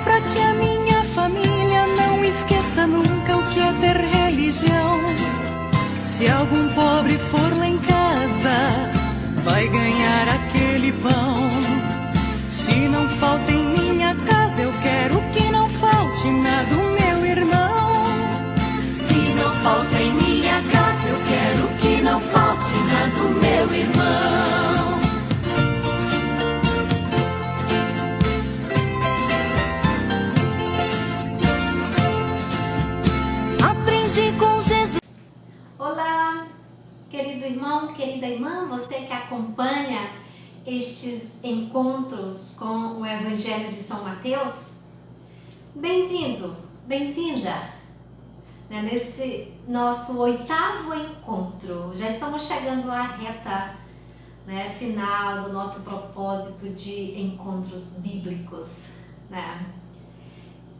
Pra que a minha família não esqueça nunca o que é ter religião. Se algum pobre for lá em casa, vai ganhar aquele pão. Se não falta em minha casa, eu quero que não falte nada o meu irmão. Se não falta em minha casa, eu quero que não falte nada o meu irmão. Aprendi com Jesus. Olá, querido irmão, querida irmã, você que acompanha estes encontros com o Evangelho de São Mateus, bem-vindo, bem-vinda, nesse nosso 8º encontro. Já estamos chegando à reta final do nosso propósito de encontros bíblicos,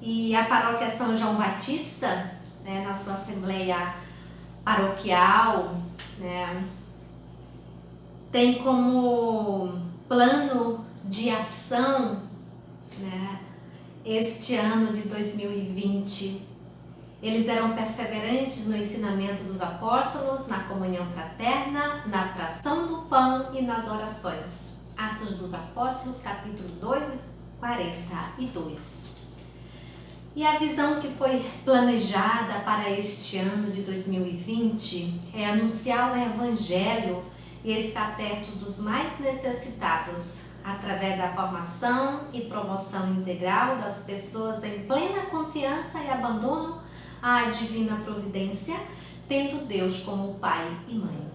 E a paróquia São João Batista, na sua assembleia paroquial, tem como plano de ação, este ano de 2020. Eles eram perseverantes no ensinamento dos apóstolos, na comunhão fraterna, na fração do pão e nas orações. Atos dos Apóstolos, capítulo 2, 42. E a visão que foi planejada para este ano de 2020 é anunciar o Evangelho e estar perto dos mais necessitados, através da formação e promoção integral das pessoas em plena confiança e abandono à divina providência, tendo Deus como Pai e Mãe.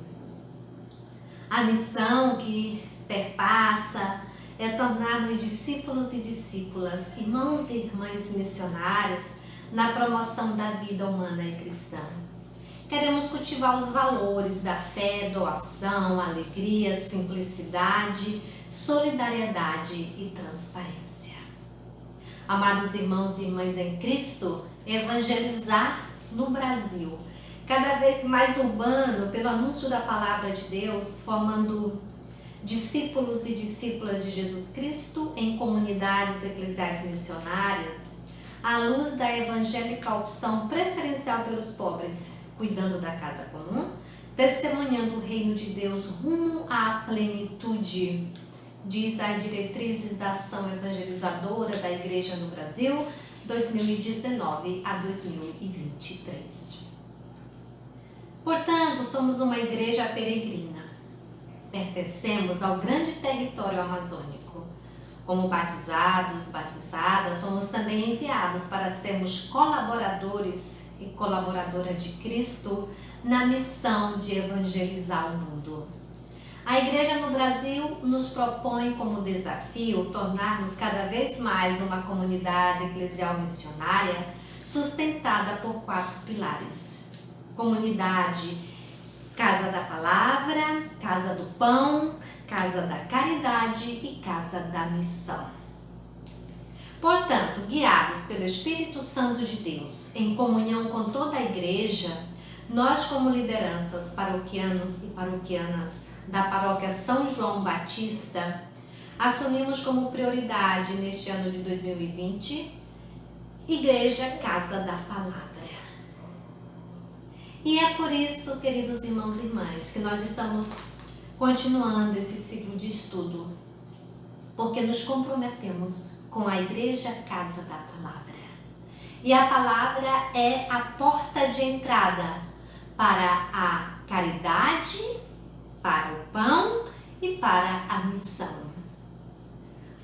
A missão que perpassa é tornar-nos discípulos e discípulas, irmãos e irmãs missionários na promoção da vida humana e cristã. Queremos cultivar os valores da fé, doação, alegria, simplicidade, solidariedade e transparência. Amados irmãos e irmãs em Cristo, evangelizar no Brasil, cada vez mais urbano pelo anúncio da palavra de Deus, formando discípulos e discípulas de Jesus Cristo em comunidades eclesiais missionárias, à luz da evangélica opção preferencial pelos pobres, cuidando da casa comum, testemunhando o reino de Deus rumo à plenitude, diz as diretrizes da ação evangelizadora da Igreja no Brasil, 2019 a 2023. Portanto, somos uma igreja peregrina. Pertencemos ao grande território amazônico. Como batizados, batizadas, somos também enviados para sermos colaboradores e colaboradora de Cristo na missão de evangelizar o mundo. A Igreja no Brasil nos propõe como desafio tornar-nos cada vez mais uma comunidade eclesial missionária sustentada por 4 pilares. Comunidade, Casa da Palavra, Casa do Pão, Casa da Caridade e Casa da Missão. Portanto, guiados pelo Espírito Santo de Deus, em comunhão com toda a Igreja, nós como lideranças paroquianos e paroquianas da paróquia São João Batista, assumimos como prioridade neste ano de 2020, Igreja Casa da Palavra. E é por isso, queridos irmãos e irmãs, que nós estamos continuando esse ciclo de estudo, porque nos comprometemos com a Igreja Casa da Palavra. E a palavra é a porta de entrada para a caridade, para o pão e para a missão.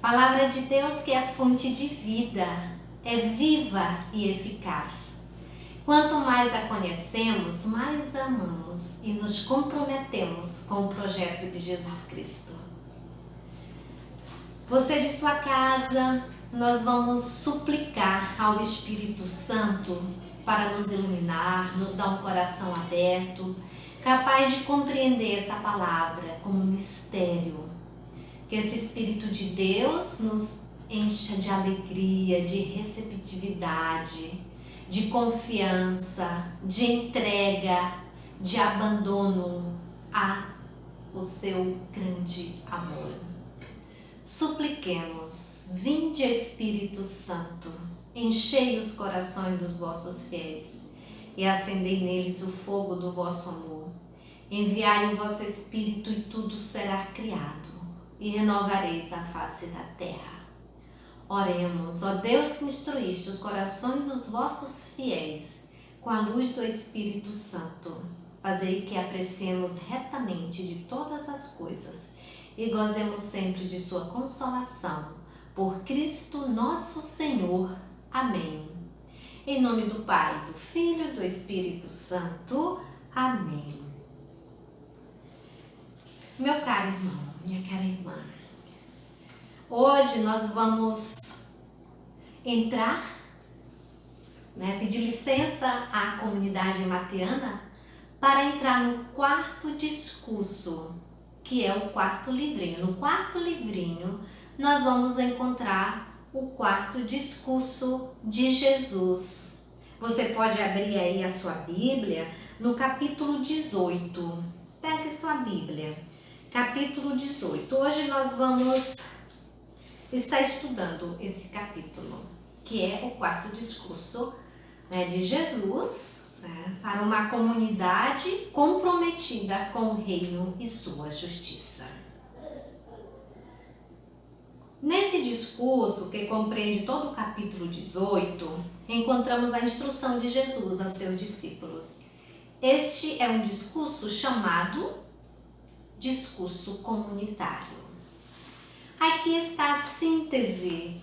Palavra de Deus que é fonte de vida, é viva e eficaz. Quanto mais a conhecemos, mais amamos e nos comprometemos com o projeto de Jesus Cristo. Você de sua casa, nós vamos suplicar ao Espírito Santo para nos iluminar, nos dar um coração aberto, capaz de compreender essa palavra como mistério. Que esse Espírito de Deus nos encha de alegria, de receptividade, de confiança, de entrega, de abandono ao seu grande amor. Supliquemos, vinde Espírito Santo, enchei os corações dos vossos fiéis e acendei neles o fogo do vosso amor. Enviai o vosso Espírito e tudo será criado e renovareis a face da terra. Oremos, ó Deus que instruíste os corações dos vossos fiéis com a luz do Espírito Santo. Fazei que apreciemos retamente de todas as coisas e gozemos sempre de sua consolação. Por Cristo nosso Senhor. Amém. Em nome do Pai, do Filho e do Espírito Santo. Amém. Meu caro irmão, minha cara irmã, hoje nós vamos entrar, pedir licença à comunidade mateana para entrar no quarto discurso, que é o quarto livrinho. No quarto livrinho, nós vamos encontrar o quarto discurso de Jesus. Você pode abrir aí a sua Bíblia no capítulo 18. Pegue sua Bíblia, capítulo 18. Hoje nós vamos estar estudando esse capítulo, que é o quarto discurso de Jesus, para uma comunidade comprometida com o reino e sua justiça. Nesse discurso, que compreende todo o capítulo 18, encontramos a instrução de Jesus a seus discípulos. Este é um discurso chamado discurso comunitário. Aqui está a síntese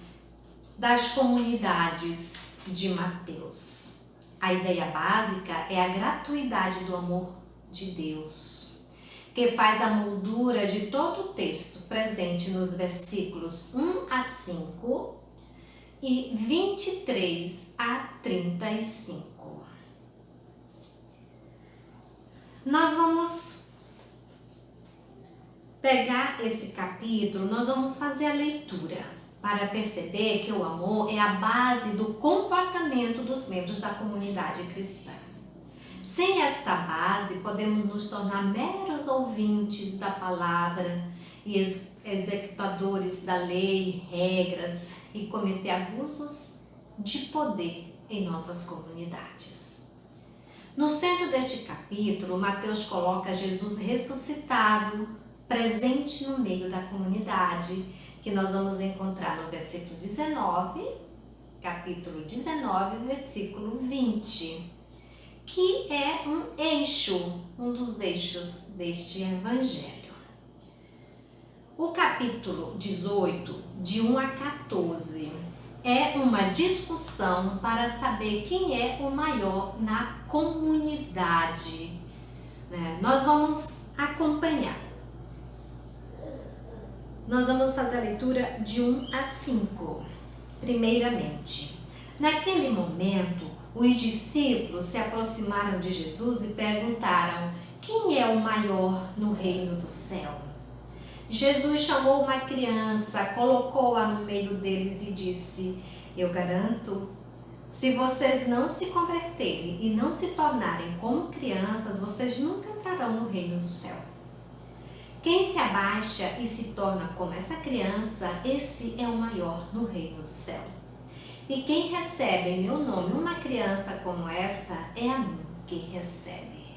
das comunidades de Mateus. A ideia básica é a gratuidade do amor de Deus, que faz a moldura de todo o texto presente nos versículos 1 a 5 e 23 a 35. Nós vamos pegar esse capítulo, nós vamos fazer a leitura para perceber que o amor é a base do comportamento dos membros da comunidade cristã. Sem esta base, podemos nos tornar meros ouvintes da palavra e executadores da lei, regras e cometer abusos de poder em nossas comunidades. No centro deste capítulo, Mateus coloca Jesus ressuscitado, presente no meio da comunidade, que nós vamos encontrar no versículo 19, capítulo 19, versículo 20, que é um dos eixos deste evangelho. O capítulo 18, de 1 a 14, é uma discussão para saber quem é o maior na comunidade. Nós vamos acompanhar. Nós vamos fazer a leitura de 1 a 5. Primeiramente, naquele momento, os discípulos se aproximaram de Jesus e perguntaram: quem é o maior no reino do céu? Jesus chamou uma criança, colocou-a no meio deles e disse: eu garanto, se vocês não se converterem e não se tornarem como crianças, vocês nunca entrarão no reino do céu. Quem se abaixa e se torna como essa criança, esse é o maior no reino do céu. E quem recebe em meu nome uma criança como esta, é a mim que recebe.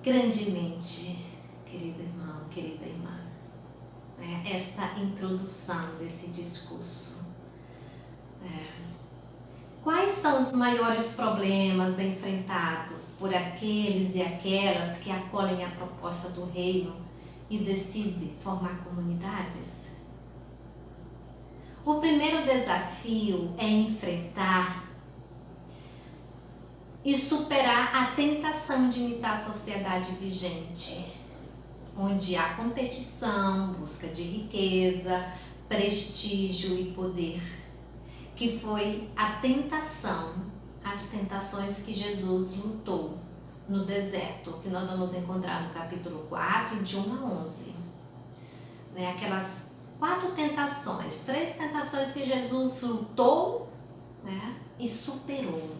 Grandemente, querido irmão, querida irmã, esta introdução desse discurso. Quais são os maiores problemas enfrentados por aqueles e aquelas que acolhem a proposta do reino e decidem formar comunidades? O primeiro desafio é enfrentar e superar a tentação de imitar a sociedade vigente, onde há competição, busca de riqueza, prestígio e poder, que foi a tentação, as tentações que Jesus lutou no deserto, que nós vamos encontrar no capítulo 4, de 1 a 11. Aquelas 4 tentações, 3 tentações que Jesus lutou e superou.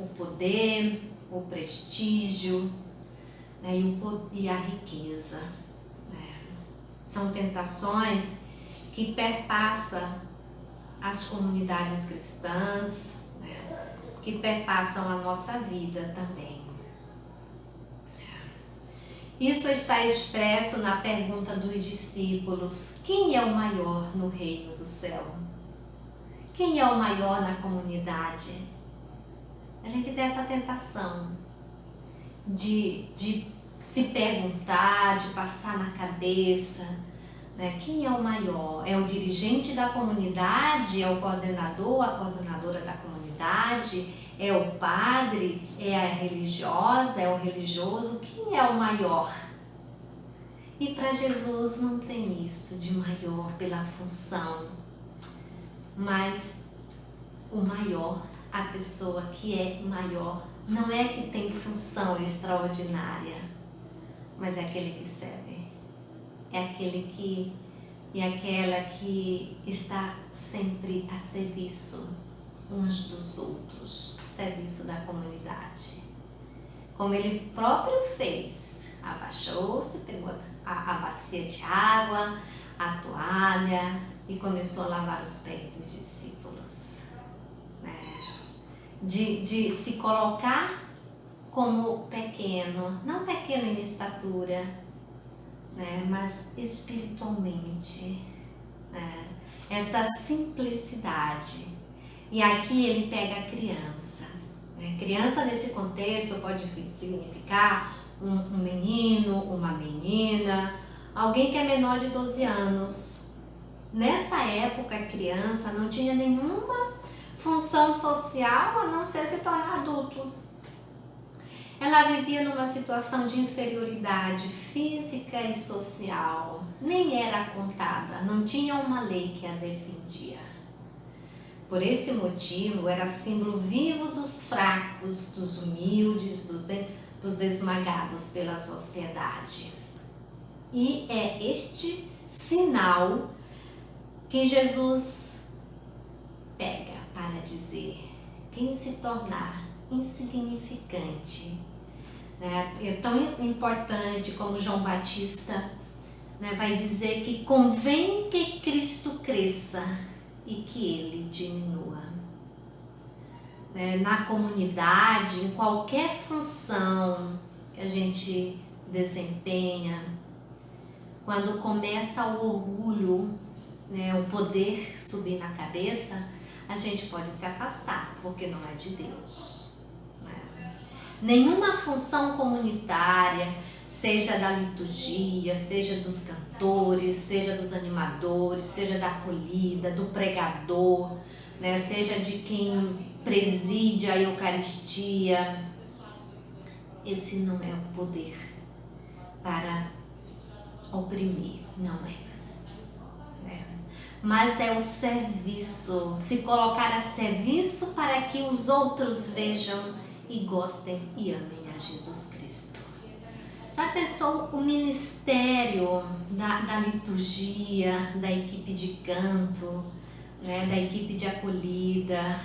O poder, o prestígio, né, e a riqueza. Né? São tentações que perpassam as comunidades cristãs, né, que perpassam a nossa vida também. Isso está expresso na pergunta dos discípulos: quem é o maior no reino do céu? Quem é o maior na comunidade? A gente tem essa tentação de se perguntar, de passar na cabeça, né? Quem é o maior? É o dirigente da comunidade? É o coordenador, a coordenadora da comunidade? É o padre? É a religiosa? É o religioso? Quem é o maior? E para Jesus não tem isso de maior pela função, mas o maior, a pessoa que é maior, não é que tem função extraordinária, mas é aquele que serve, é aquele que e aquela que está sempre a serviço uns dos outros, serviço da comunidade. Como ele próprio fez, abaixou-se, pegou a bacia de água, a toalha e começou a lavar os pés dos discípulos. Né? De se colocar como pequeno, não pequeno em estatura, né? Mas espiritualmente, né? Essa simplicidade. E aqui ele pega a criança. Né? Criança nesse contexto pode significar um menino, uma menina, alguém que é menor de 12 anos. Nessa época, a criança não tinha nenhuma função social a não ser se tornar adulto. Ela vivia numa situação de inferioridade física e social, nem era contada, não tinha uma lei que a defendia. Por esse motivo, era símbolo vivo dos fracos, dos humildes, dos esmagados pela sociedade. E é este sinal que Jesus pega para dizer: quem se tornar insignificante, né? É tão importante como João Batista, né, vai dizer que convém que Cristo cresça e que ele diminua. Né? Na comunidade, em qualquer função que a gente desempenha, quando começa o orgulho, né, o poder subir na cabeça, a gente pode se afastar, porque não é de Deus. Né? Nenhuma função comunitária, seja da liturgia, seja dos cantores, seja dos animadores, seja da acolhida, do pregador, né, seja de quem preside a Eucaristia, esse não é o poder para oprimir, não é. Mas é o serviço, se colocar a serviço para que os outros vejam e gostem e amem a Jesus Cristo. Já pensou o ministério da liturgia, da equipe de canto, né, da equipe de acolhida,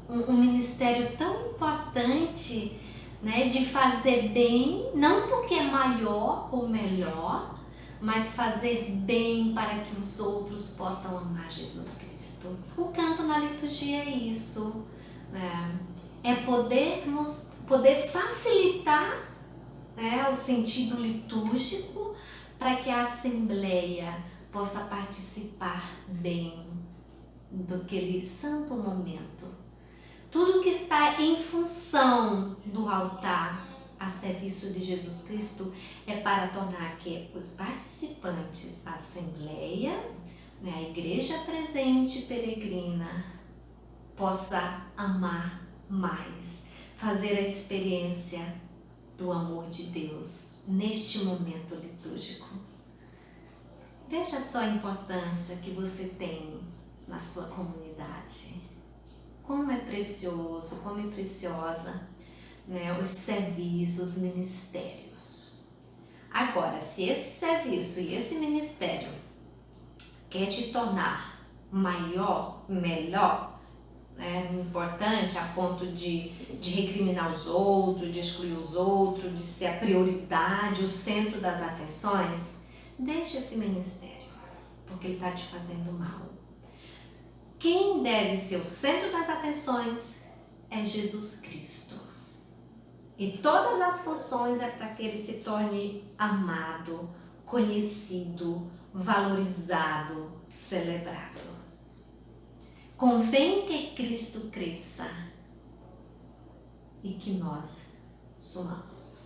um ministério tão importante, né, de fazer bem, não porque é maior ou melhor, mas fazer bem para que os outros possam amar Jesus Cristo. O canto na liturgia é isso, né? É poder facilitar, né, o sentido litúrgico para que a Assembleia possa participar bem daquele santo momento. Tudo que está em função do altar a serviço de Jesus Cristo é para tornar que os participantes da Assembleia, né, a igreja presente peregrina, possa amar mais, fazer a experiência do amor de Deus neste momento litúrgico. Veja só a importância que você tem na sua comunidade. Como é precioso, como é preciosa, né, os serviços, os ministérios. Agora, se esse serviço e esse ministério quer te tornar maior, melhor, importante a ponto de recriminar os outros, de excluir os outros, de ser a prioridade, o centro das atenções, deixe esse ministério, porque ele está te fazendo mal. Quem deve ser o centro das atenções é Jesus Cristo. E todas as funções é para que ele se torne amado, conhecido, valorizado, celebrado. Convém que Cristo cresça e que nós sumamos.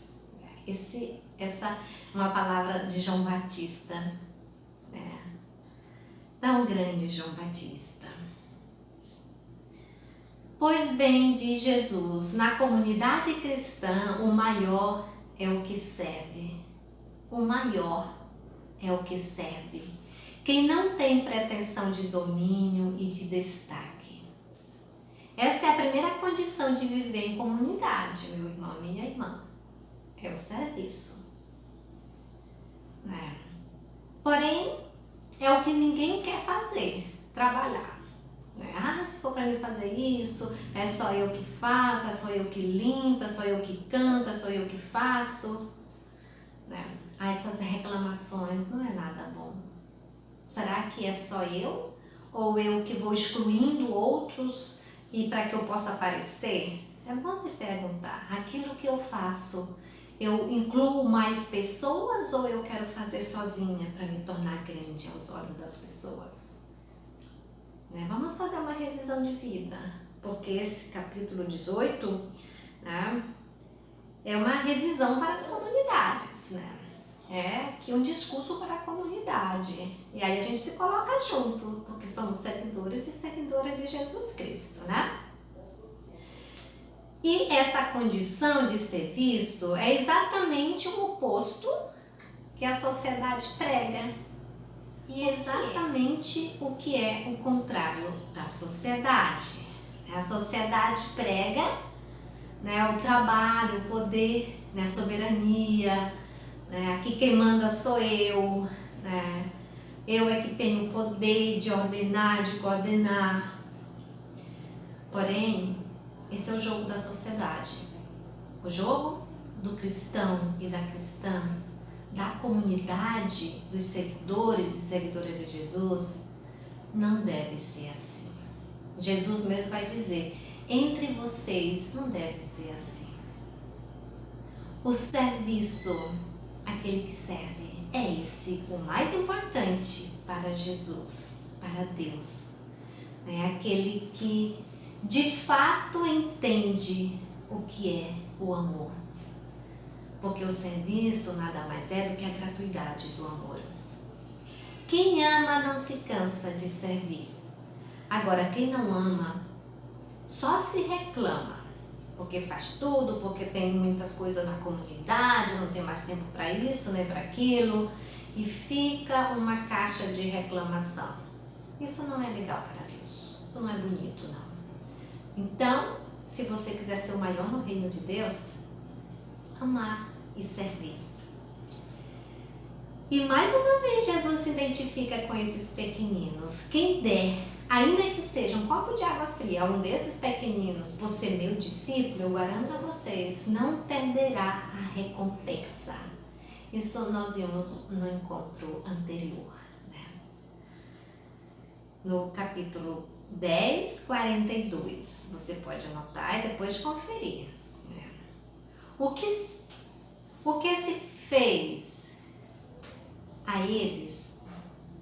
Essa é uma palavra de João Batista, tão grande João Batista. Pois bem, diz Jesus, na comunidade cristã o maior é o que serve. O maior é o que serve. Quem não tem pretensão de domínio e de destaque. Essa é a primeira condição de viver em comunidade, meu irmão, minha irmã. É o serviço. Porém, é o que ninguém quer fazer, trabalhar. Se for para mim fazer isso, é só eu que faço, é só eu que limpo, é só eu que canto, é só eu que faço. Essas reclamações não é nada bom. Será que é só eu? Ou eu que vou excluindo outros e para que eu possa aparecer? É bom se perguntar, aquilo que eu faço, eu incluo mais pessoas ou eu quero fazer sozinha para me tornar grande aos olhos das pessoas? Vamos fazer uma revisão de vida, porque esse capítulo 18 é uma revisão para as comunidades, É aqui um discurso para a comunidade. E aí a gente se coloca junto, porque somos seguidores e seguidoras de Jesus Cristo, E essa condição de serviço é exatamente o oposto que a sociedade prega. E exatamente o que é o contrário da sociedade. A sociedade prega o trabalho, o poder, a soberania, aqui quem manda sou eu, eu é que tenho o poder de ordenar, de coordenar. Porém, esse é o jogo da sociedade. O jogo do cristão e da cristã, da comunidade dos seguidores e seguidoras de Jesus, não deve ser assim. Jesus mesmo vai dizer, entre vocês não deve ser assim. O serviço, aquele que serve, é esse o mais importante para Jesus, para Deus. Aquele que de fato entende o que é o amor. Porque o serviço nada mais é do que a gratuidade do amor. Quem ama não se cansa de servir. Agora, quem não ama só se reclama, porque faz tudo, porque tem muitas coisas na comunidade, não tem mais tempo para isso, nem para aquilo, e fica uma caixa de reclamação. Isso não é legal para Deus, isso não é bonito, não. Então, se você quiser ser o maior no reino de Deus, amar e servir. E mais uma vez Jesus se identifica com esses pequeninos. Quem der, ainda que seja um copo de água fria a um desses pequeninos, por ser meu discípulo, eu garanto a vocês, não perderá a recompensa. Isso nós vimos no encontro anterior, no capítulo 10, 42. Você pode anotar e depois conferir. O que se fez a eles,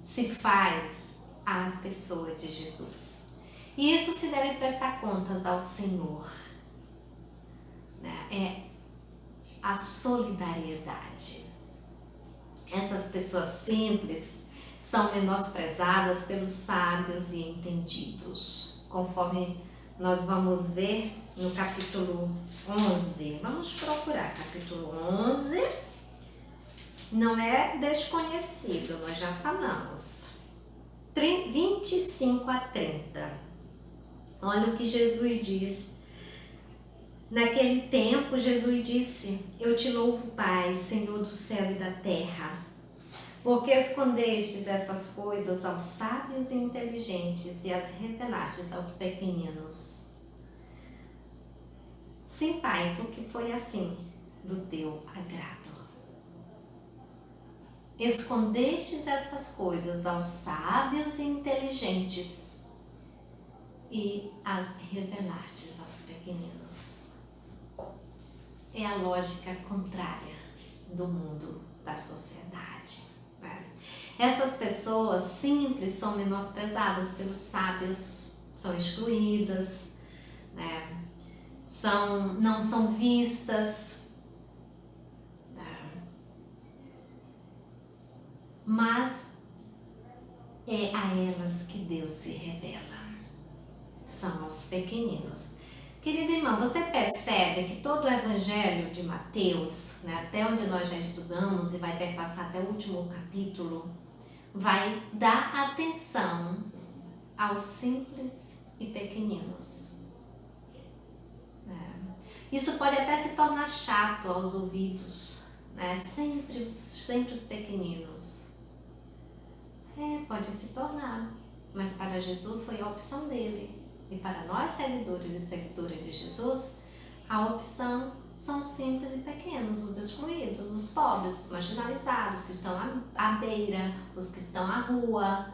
se faz à pessoa de Jesus. E isso se deve prestar contas ao Senhor. É a solidariedade. Essas pessoas simples são menosprezadas pelos sábios e entendidos, conforme nós vamos ver no capítulo 11. Vamos procurar capítulo 11. Não é desconhecido, nós já falamos. 25 a 30. Olha o que Jesus diz. Naquele tempo, Jesus disse: Eu te louvo, Pai, Senhor do céu e da terra, Porque escondestes essas coisas aos sábios e inteligentes e as revelastes aos pequeninos. Sim, Pai, porque foi assim do teu agrado. Escondestes essas coisas aos sábios e inteligentes e as revelastes aos pequeninos. É a lógica contrária do mundo, da sociedade. Né? Essas pessoas simples são menosprezadas pelos sábios, são excluídas, né? Não são vistas, né? Mas é a elas que Deus se revela, são aos pequeninos. Querido irmão, você percebe que todo o evangelho de Mateus, né, até onde nós já estudamos e vai perpassar até o último capítulo, vai dar atenção aos simples e pequeninos. Isso pode até se tornar chato aos ouvidos, né? Sempre os pequeninos. Pode se tornar, mas para Jesus foi a opção dele. E para nós, seguidores e seguidoras de Jesus, a opção são simples e pequenos, os excluídos, os pobres, os marginalizados, que estão à beira, os que estão à rua,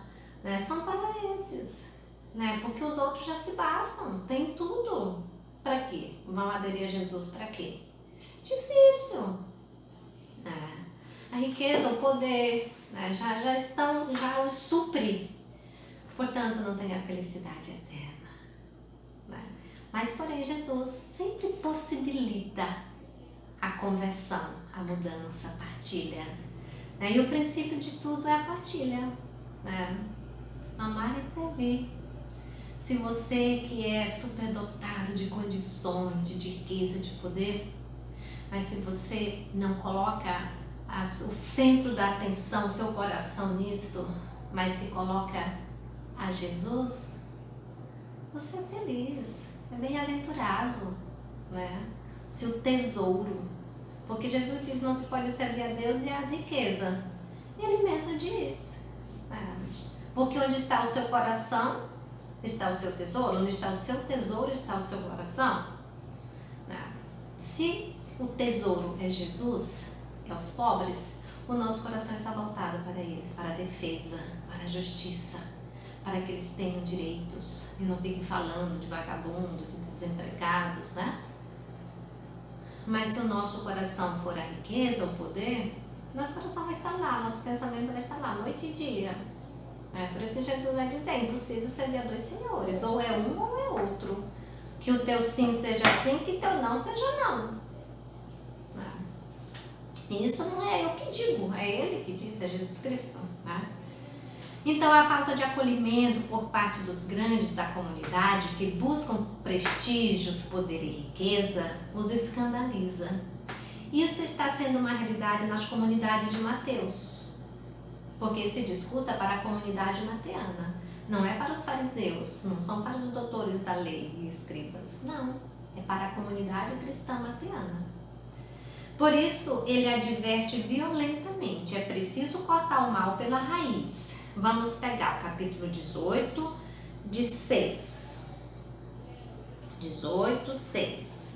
né? São para esses, né? Porque os outros já se bastam, tem tudo. Para quê? Vão aderir a Jesus para quê? Difícil. A riqueza, o poder, né? já os supre. Portanto, não tem a felicidade eterna. Né? Mas, porém, Jesus sempre possibilita a conversão, a mudança, a partilha. Né? E o princípio de tudo é a partilha. Né? Amar e servir. Se você que é superdotado de condições, de riqueza, de poder, mas se você não coloca o centro da atenção, o seu coração nisto, mas se coloca a Jesus, você é feliz, é bem-aventurado, né? Seu tesouro. Porque Jesus diz, não se pode servir a Deus e a riqueza. Ele mesmo diz. Porque onde está o seu coração, está o seu tesouro. Onde está o seu tesouro, está o seu coração. Se o tesouro é Jesus, é os pobres, o nosso coração está voltado para eles, para a defesa, para a justiça, para que eles tenham direitos e não fiquem falando de vagabundo, de desempregados, né? Mas se o nosso coração for a riqueza, o poder, nosso coração vai estar lá, nosso pensamento vai estar lá, noite e dia. Por isso que Jesus vai dizer, é impossível servir a dois senhores, ou é um ou é outro. Que o teu sim seja sim, que teu não seja não. E isso não é eu que digo, é Ele que diz, é Jesus Cristo. Então a falta de acolhimento por parte dos grandes da comunidade que buscam prestígios, poder e riqueza, os escandaliza. Isso está sendo uma realidade nas comunidades de Mateus. Porque esse discurso é para a comunidade mateana, não é para os fariseus, não são para os doutores da lei e escribas, não, é para a comunidade cristã mateana. Por isso, ele adverte violentamente, é preciso cortar o mal pela raiz. Vamos pegar o capítulo 18, de 6. 18, 6.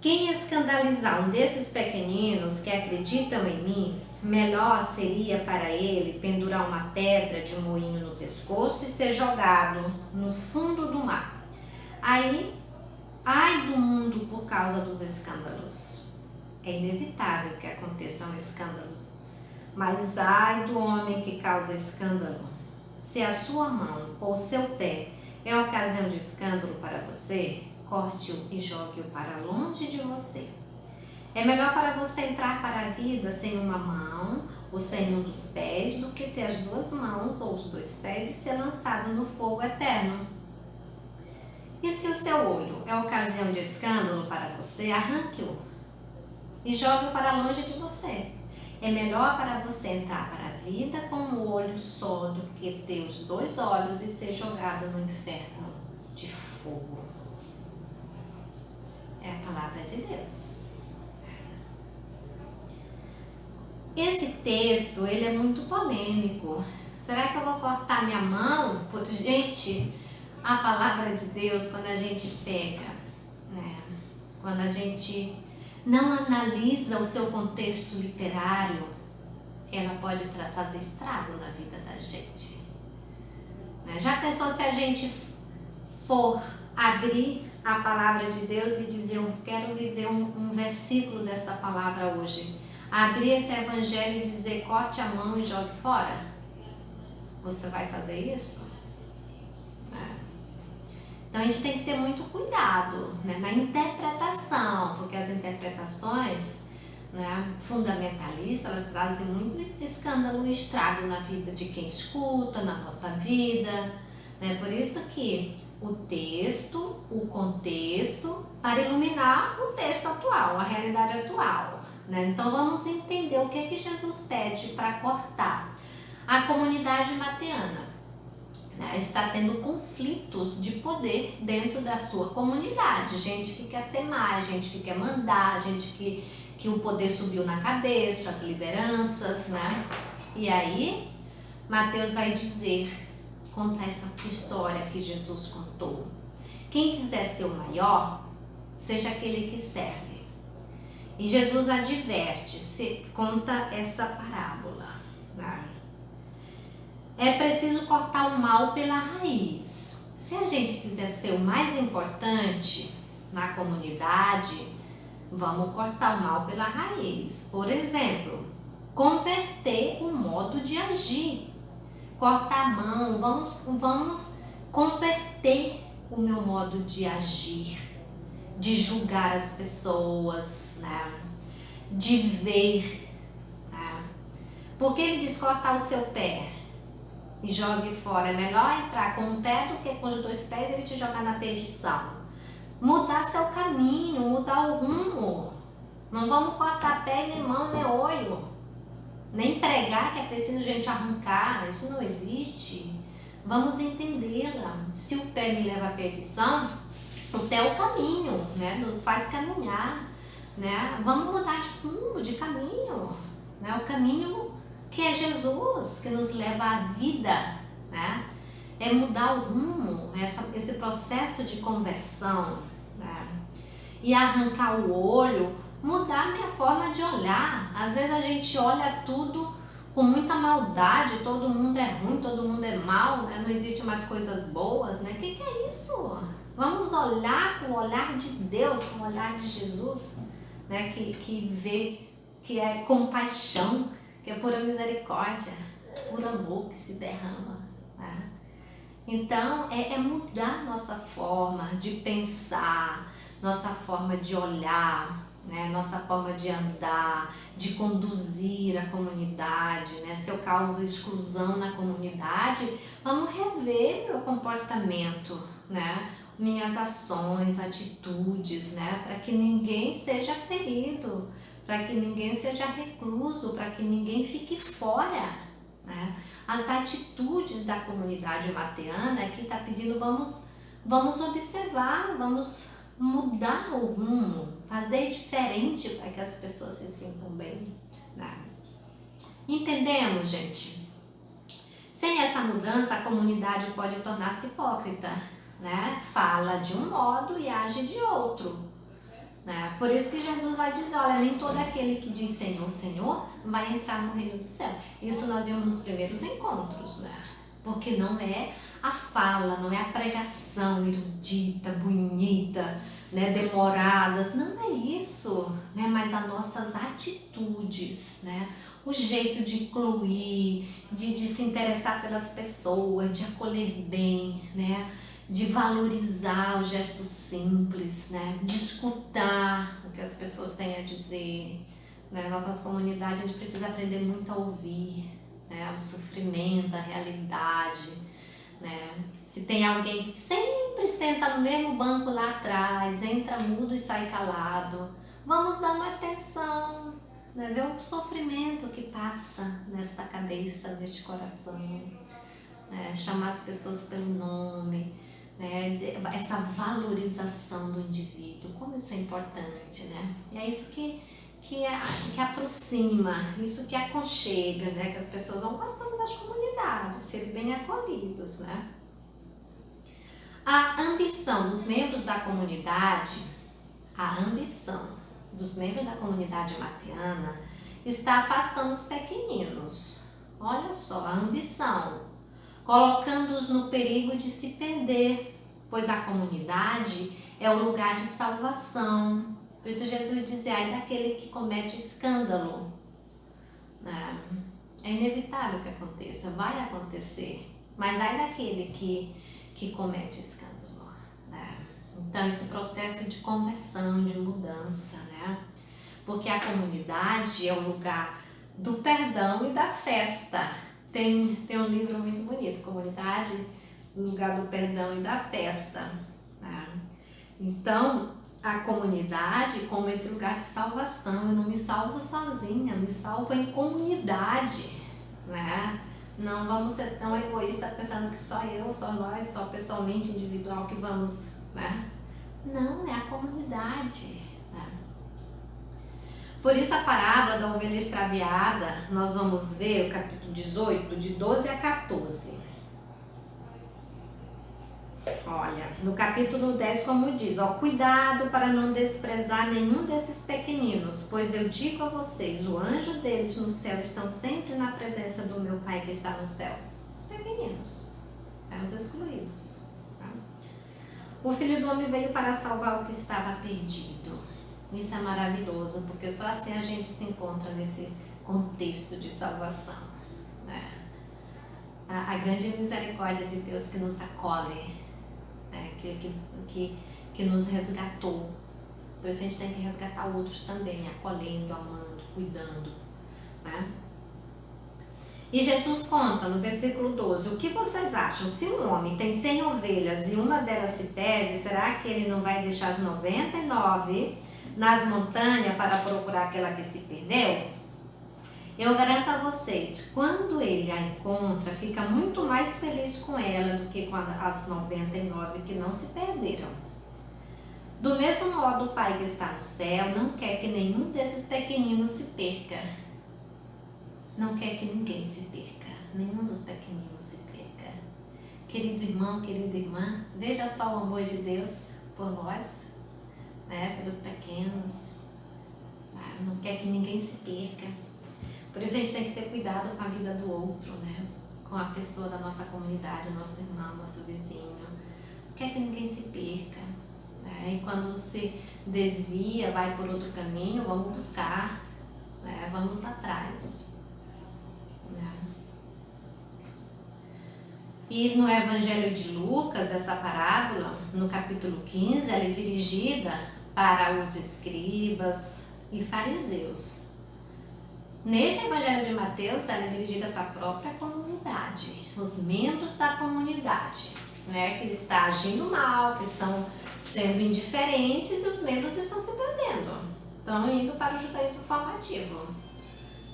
Quem escandalizar um desses pequeninos que acreditam em mim, melhor seria para ele pendurar uma pedra de um moinho no pescoço e ser jogado no fundo do mar. Aí, ai do mundo por causa dos escândalos. É inevitável que aconteçam escândalos. Mas ai do homem que causa escândalo. Se a sua mão ou seu pé é ocasião de escândalo para você, corte-o e jogue-o para longe de você. É melhor para você entrar para a vida sem uma mão ou sem um dos pés do que ter as duas mãos ou os dois pés e ser lançado no fogo eterno. E se o seu olho é ocasião de escândalo para você, arranque-o e jogue-o para longe de você. É melhor para você entrar para a vida com um olho só do que ter os dois olhos e ser jogado no inferno de fogo. É a palavra de Deus. Esse texto, ele é muito polêmico. Será que eu vou cortar minha mão? Gente, a palavra de Deus, quando a gente pega, né? Quando a gente não analisa o seu contexto literário, ela pode fazer estrago na vida da gente. Né? Já pensou se a gente for abrir a palavra de Deus e dizer, eu quero viver um versículo dessa palavra hoje? Abrir esse evangelho e dizer, corte a mão e jogue fora? Você vai fazer isso? Então a gente tem que ter muito cuidado, né, na interpretação, porque as interpretações, né, fundamentalistas, elas trazem muito escândalo e estrago na vida de quem escuta, na nossa vida, né? Por isso que o texto, o contexto, para iluminar o texto atual, a realidade atual, né? Então vamos entender o que é que Jesus pede para cortar. A comunidade mateana, né, está tendo conflitos de poder dentro da sua comunidade. Gente que quer ser mais, gente que quer mandar, gente que o poder subiu na cabeça, as lideranças, né? E aí, Mateus vai dizer, contar essa história que Jesus contou. Quem quiser ser o maior, seja aquele que serve. E Jesus adverte, conta essa parábola, né? É preciso cortar o mal pela raiz. Se a gente quiser ser o mais importante na comunidade, vamos cortar o mal pela raiz. Por exemplo, converter o modo de agir. Cortar a mão, vamos converter o meu modo de agir, de julgar as pessoas, né? De ver. Né? Porque ele diz cortar o seu pé e jogue fora. É melhor entrar com um pé do que com os dois pés e ele te jogar na perdição. Mudar seu caminho, mudar o rumo. Não vamos cortar pé, nem mão, nem olho. Nem pregar que é preciso gente arrancar. Isso não existe. Vamos entendê-la. Se o pé me leva à perdição, o pé é o caminho, né? Nos faz caminhar, né? Vamos mudar de rumo, de caminho, né? O caminho que é Jesus, que nos leva à vida, né? É mudar o rumo, esse processo de conversão, né? E arrancar o olho, mudar a minha forma de olhar. Às vezes a gente olha tudo com muita maldade, todo mundo é ruim, todo mundo é mau, né? Não existe mais coisas boas, né? O que é isso? Vamos olhar com o olhar de Deus, com o olhar de Jesus, né? Que vê, que é compaixão, que é pura misericórdia, puro amor que se derrama, né? Então, é mudar nossa forma de pensar, nossa forma de olhar, né? Nossa forma de andar, de conduzir a comunidade, né? Se eu causo exclusão na comunidade, vamos rever meu comportamento, né? Minhas ações, atitudes, né? Para que ninguém seja ferido, para que ninguém seja recluso, para que ninguém fique fora, né? As atitudes da comunidade mateana aqui está pedindo, vamos observar, vamos mudar o rumo, fazer diferente para que as pessoas se sintam bem, né? Entendemos, gente? Sem essa mudança, a comunidade pode tornar-se hipócrita, né? Fala de um modo e age de outro. Né? Por isso que Jesus vai dizer, olha, nem todo aquele que diz Senhor, Senhor, vai entrar no reino do céu. Isso nós vimos nos primeiros encontros, né? Porque não é a fala, não é a pregação erudita, bonita, né, demoradas, não é isso, né? Mas as nossas atitudes, né? O jeito de incluir, de se interessar pelas pessoas, de acolher bem, né? De valorizar o gesto simples, né? De escutar o que as pessoas têm a dizer, né? Nossas comunidades, a gente precisa aprender muito a ouvir, né? O sofrimento, a realidade, né? Se tem alguém que sempre senta no mesmo banco lá atrás, entra mudo e sai calado, vamos dar uma atenção, né? Ver o sofrimento que passa nesta cabeça, neste coração, né? Chamar as pessoas pelo nome, né? Essa valorização do indivíduo, como isso é importante, né? E é isso que que aproxima, isso que aconchega, né? Que as pessoas vão gostando das comunidades, serem bem acolhidos, né? A ambição dos membros da comunidade mateana está afastando os pequeninos. Olha só, a ambição, colocando-os no perigo de se perder, pois a comunidade é o lugar de salvação. Por isso Jesus dizia, ai daquele que comete escândalo. É inevitável que aconteça, vai acontecer, mas ai daquele que comete escândalo. Então esse processo de conversão, de mudança, né? Porque a comunidade é o lugar do perdão e da festa. Tem um livro muito bonito, Comunidade, lugar do perdão e da festa. Né? Então, a comunidade como esse lugar de salvação. Eu não me salvo sozinha, me salvo em comunidade. Né? Não vamos ser tão egoístas pensando que só eu, só nós, só pessoalmente, individual que vamos... Né? Não, é a comunidade. Né? Por isso a parábola da ovelha extraviada, nós vamos ver o capítulo 18, de 12 a 14. Olha, no capítulo 10, como diz, ó, cuidado para não desprezar nenhum desses pequeninos, pois eu digo a vocês, o anjo deles no céu estão sempre na presença do meu Pai que está no céu. Os pequeninos, os excluídos. Tá? O Filho do Homem veio para salvar o que estava perdido. Isso é maravilhoso, porque só assim a gente se encontra nesse contexto de salvação. Né? A grande misericórdia de Deus que nos acolhe, né? que nos resgatou. Por isso a gente tem que resgatar outros também, acolhendo, amando, cuidando. Né? E Jesus conta no versículo 12, o que vocês acham? Se um homem tem 100 ovelhas e uma delas se perde, será que ele não vai deixar as 99 nas montanhas para procurar aquela que se perdeu? Eu garanto a vocês, quando ele a encontra, fica muito mais feliz com ela do que com as 99 que não se perderam. Do mesmo modo, o Pai que está no céu não quer que nenhum desses pequeninos se perca. Não quer que ninguém se perca, nenhum dos pequeninos se perca. Querido irmão, querida irmã, veja só o amor de Deus por nós, né, pelos pequenos. Não quer que ninguém se perca. Por isso a gente tem que ter cuidado com a vida do outro, né? Com a pessoa da nossa comunidade, o nosso irmão, nosso vizinho. Não quer que ninguém se perca. Né? E quando se desvia, vai por outro caminho, vamos buscar, né? Vamos atrás. Né? E no Evangelho de Lucas, essa parábola, no capítulo 15, ela é dirigida para os escribas e fariseus. Neste Evangelho de Mateus, ela é dirigida para a própria comunidade, os membros da comunidade, né, que está agindo mal, que estão sendo indiferentes e os membros estão se perdendo, estão indo para o judaísmo formativo.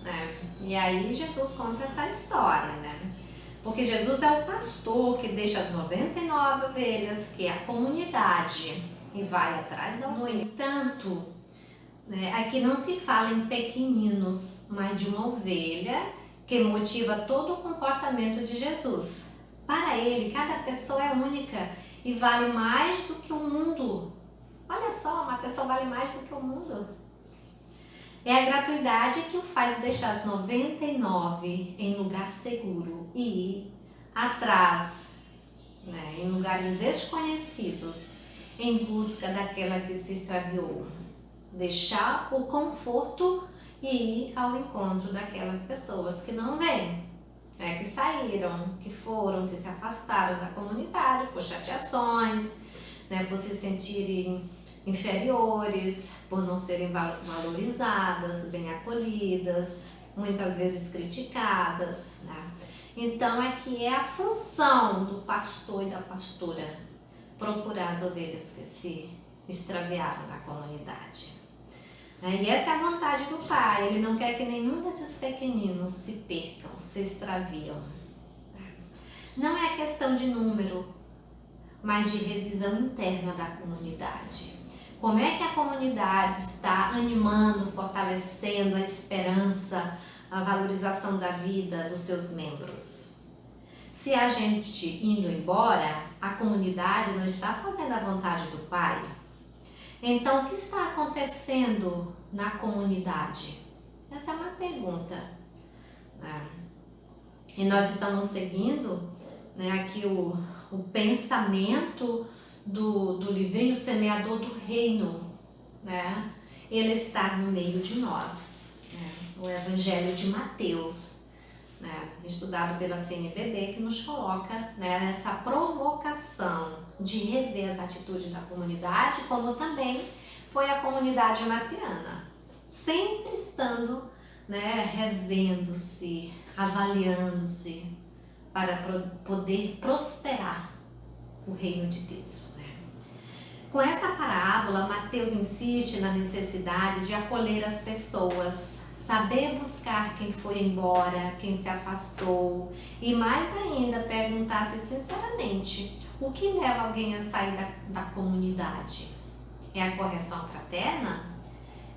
Né? E aí Jesus conta essa história, né? Porque Jesus é o pastor que deixa as 99 ovelhas, que é a comunidade, e vai atrás da ovelha. No entanto, né, aqui não se fala em pequeninos, mas de uma ovelha que motiva todo o comportamento de Jesus. Para ele, cada pessoa é única e vale mais do que o mundo. Olha só, uma pessoa vale mais do que o mundo. É a gratuidade que o faz deixar as 99 em lugar seguro e ir atrás, né, em lugares desconhecidos, em busca daquela que se extraviou. Deixar o conforto e ir ao encontro daquelas pessoas que não vêm, né, que saíram, que foram, que se afastaram da comunidade por chateações, né, por se sentirem inferiores, por não serem valorizadas, bem acolhidas, muitas vezes criticadas. Né? Então aqui é a função do pastor e da pastora procurar as ovelhas que se extraviaram da comunidade. E essa é a vontade do Pai, Ele não quer que nenhum desses pequeninos se percam, se extraviam. Não é questão de número, mas de revisão interna da comunidade. Como é que a comunidade está animando, fortalecendo a esperança, a valorização da vida dos seus membros? Se a gente indo embora, a comunidade não está fazendo a vontade do Pai. Então, o que está acontecendo na comunidade? Essa é uma pergunta. E nós estamos seguindo, aqui o pensamento do livrinho Semeador do Reino. Ele está no meio de nós. O Evangelho de Mateus, estudado pela CNBB, que nos coloca nessa provocação de rever as atitudes da comunidade, como também foi a comunidade mateana, sempre estando revendo-se, avaliando-se para poder prosperar o reino de Deus. Com essa parábola, Mateus insiste na necessidade de acolher as pessoas, saber buscar quem foi embora, quem se afastou e mais ainda perguntar-se sinceramente o que leva alguém a sair da comunidade. É a correção fraterna?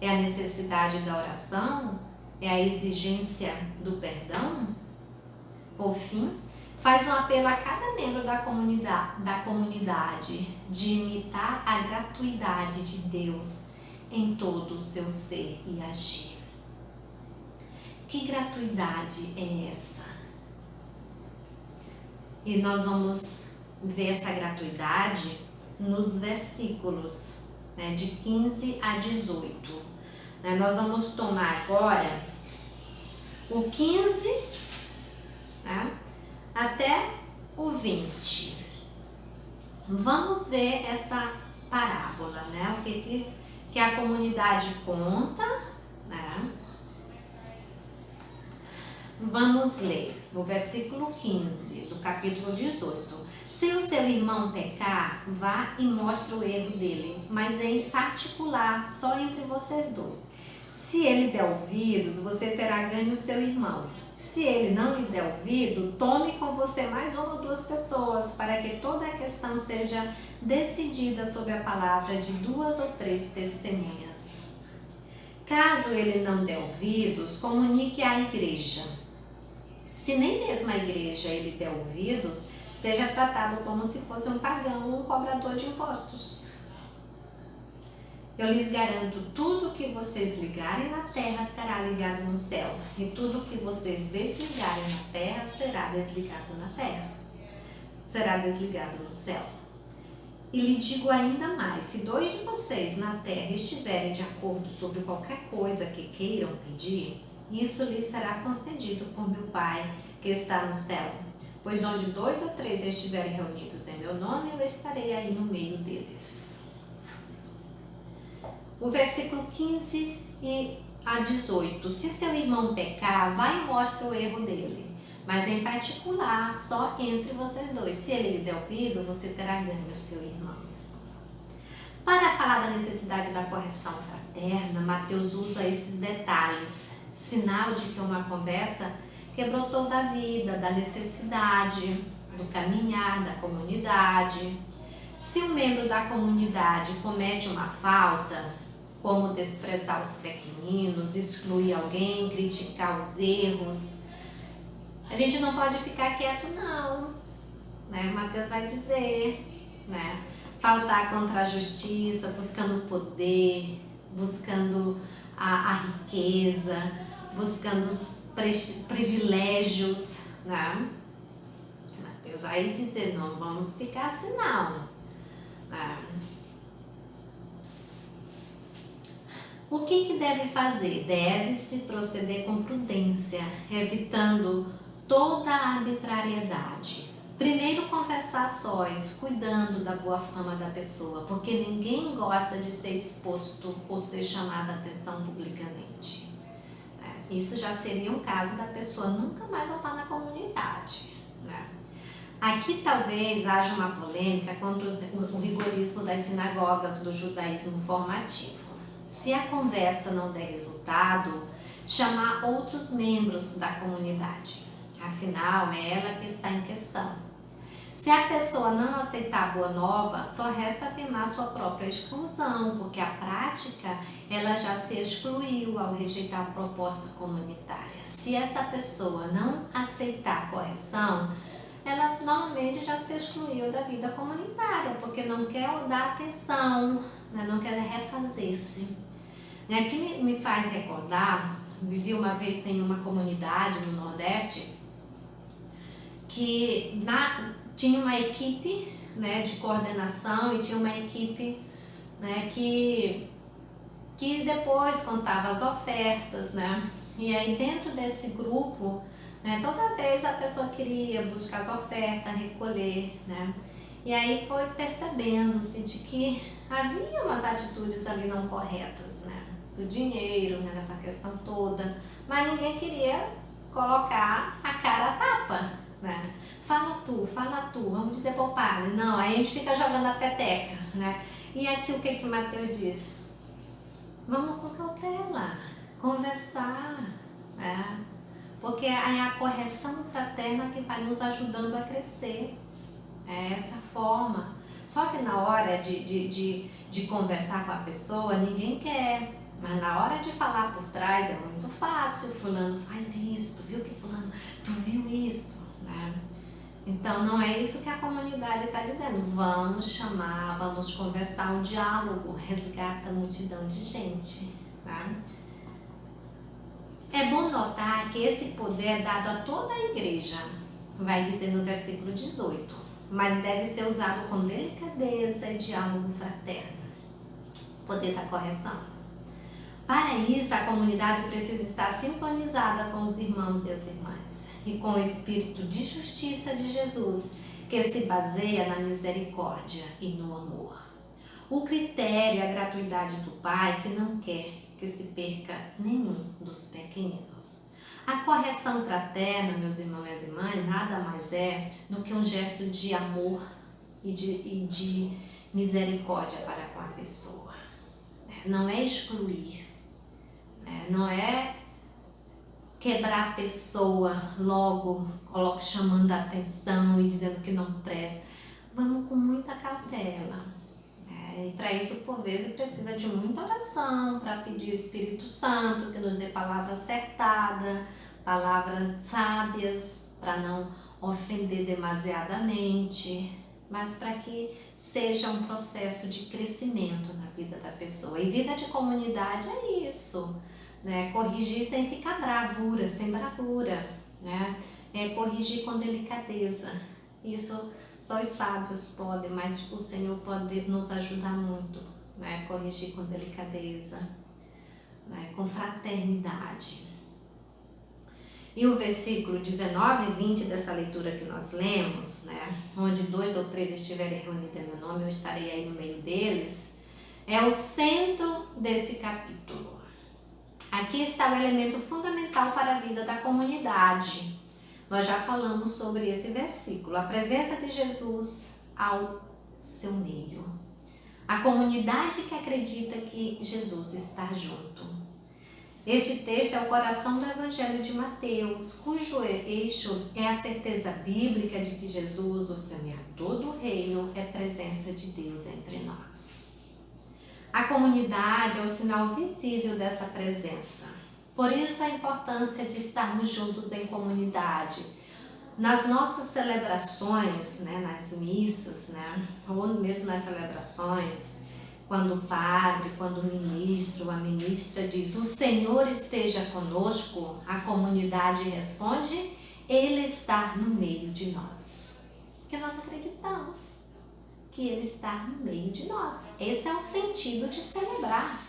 É a necessidade da oração? É a exigência do perdão? Por fim, faz um apelo a cada membro da comunidade de imitar a gratuidade de Deus em todo o seu ser e agir. Que gratuidade é essa? E nós vamos ver essa gratuidade nos versículos de 15 a 18. Nós vamos tomar agora o 15 até o 20. Vamos ver essa parábola, o que a comunidade conta, Vamos ler o versículo 15 do capítulo 18. Se o seu irmão pecar, vá e mostre o erro dele, mas em particular, só entre vocês dois. Se ele der ouvidos, você terá ganho o seu irmão. Se ele não lhe der ouvido, tome com você mais uma ou duas pessoas, para que toda a questão seja decidida sob a palavra de 2 ou 3 testemunhas. Caso ele não dê ouvidos, comunique à igreja. Se nem mesmo a igreja ele der ouvidos, seja tratado como se fosse um pagão ou um cobrador de impostos. Eu lhes garanto, tudo que vocês ligarem na terra será ligado no céu, e tudo que vocês desligarem na terra será desligado na terra. Será desligado no céu. E lhe digo ainda mais, se 2 de vocês na terra estiverem de acordo sobre qualquer coisa que queiram pedir, isso lhes será concedido por meu Pai que está no céu. Pois onde 2 ou 3 estiverem reunidos em meu nome, eu estarei aí no meio deles. O versículo 15 a 18. Se seu irmão pecar, vai e mostre o erro dele, mas em particular, só entre vocês dois. Se ele lhe der ouvido, você terá ganho o seu irmão. Para falar da necessidade da correção fraterna, Mateus usa esses detalhes, sinal de que uma conversa que brotou da vida, da necessidade, do caminhar da comunidade. Se um membro da comunidade comete uma falta, como desprezar os pequeninos, excluir alguém, criticar os erros, a gente não pode ficar quieto não, Mateus vai dizer, faltar contra a justiça, buscando poder, buscando a riqueza, buscando os privilégios, Mateus vai dizer, não vamos ficar assim não. O que deve fazer? Deve-se proceder com prudência, evitando toda a arbitrariedade. Primeiro confessar sós, cuidando da boa fama da pessoa, porque ninguém gosta de ser exposto ou ser chamado a atenção publicamente. Isso já seria um caso da pessoa nunca mais voltar na comunidade. Aqui talvez haja uma polêmica contra o rigorismo das sinagogas do judaísmo formativo. Se a conversa não der resultado, chamar outros membros da comunidade. Afinal, é ela que está em questão. Se a pessoa não aceitar a boa nova, só resta afirmar sua própria exclusão, porque a prática ela já se excluiu ao rejeitar a proposta comunitária. Se essa pessoa não aceitar a correção, ela normalmente já se excluiu da vida comunitária, porque não quer dar atenção, né? Não quer refazer-se. Aqui me faz recordar, vivi uma vez em uma comunidade no Nordeste, que tinha uma equipe, né, de coordenação e tinha uma equipe, né, que depois contava as ofertas, né? E aí dentro desse grupo, né, toda vez a pessoa queria buscar as ofertas, recolher, né? E aí foi percebendo-se de que havia umas atitudes ali não corretas, né? Do dinheiro, né, nessa questão toda, mas ninguém queria colocar a cara a tapa, né? Fala tu, vamos dizer pro padre. Não, aí a gente fica jogando a peteca, né? E aqui o que Mateus diz? Vamos com cautela, conversar, né? Porque é a correção fraterna que vai nos ajudando a crescer. É essa forma. Só que na hora de conversar com a pessoa, ninguém quer. Mas na hora de falar por trás é muito fácil. Fulano faz isso, tu viu que fulano, tu viu isso, né? Então não é isso que a comunidade está dizendo. Vamos chamar, vamos conversar, o diálogo resgata a multidão de gente, né? É bom notar que esse poder é dado a toda a igreja, vai dizer no versículo 18, mas deve ser usado com delicadeza e diálogo fraterno. Poder da correção. Para isso, a comunidade precisa estar sintonizada com os irmãos e as irmãs e com o espírito de justiça de Jesus, que se baseia na misericórdia e no amor. O critério é a gratuidade do Pai, que não quer que se perca nenhum dos pequeninos. A correção fraterna, meus irmãos e minhas irmãs, nada mais é do que um gesto de amor e de misericórdia para com a pessoa. Não é excluir. Não é quebrar a pessoa logo, chamando a atenção e dizendo que não presta. Vamos com muita cautela. E para isso, por vezes, precisa de muita oração, para pedir o Espírito Santo, que nos dê palavra acertada, palavras sábias, para não ofender demasiadamente, mas para que seja um processo de crescimento na vida da pessoa. E vida de comunidade é isso, né? Corrigir sem ficar bravura, sem bravura, né? Corrigir com delicadeza. Isso só os sábios podem, mas o Senhor pode nos ajudar muito, né? Corrigir com delicadeza, né? Com fraternidade. E o versículo 19 e 20 dessa leitura que nós lemos, né? Onde 2 ou 3 estiverem reunidos em meu nome, eu estarei aí no meio deles, é o centro desse capítulo. Aqui está o elemento fundamental para a vida da comunidade. Nós já falamos sobre esse versículo, a presença de Jesus ao seu meio. A comunidade que acredita que Jesus está junto. Este texto é o coração do Evangelho de Mateus, cujo eixo é a certeza bíblica de que Jesus, o semeador do reino, é presença de Deus entre nós. A comunidade é o sinal visível dessa presença. Por isso a importância de estarmos juntos em comunidade. Nas nossas celebrações, né, nas missas, né, ou mesmo nas celebrações, quando o padre, quando o ministro, a ministra diz: o Senhor esteja conosco, a comunidade responde: Ele está no meio de nós. Porque nós acreditamos que Ele está no meio de nós. Esse é o sentido de celebrar.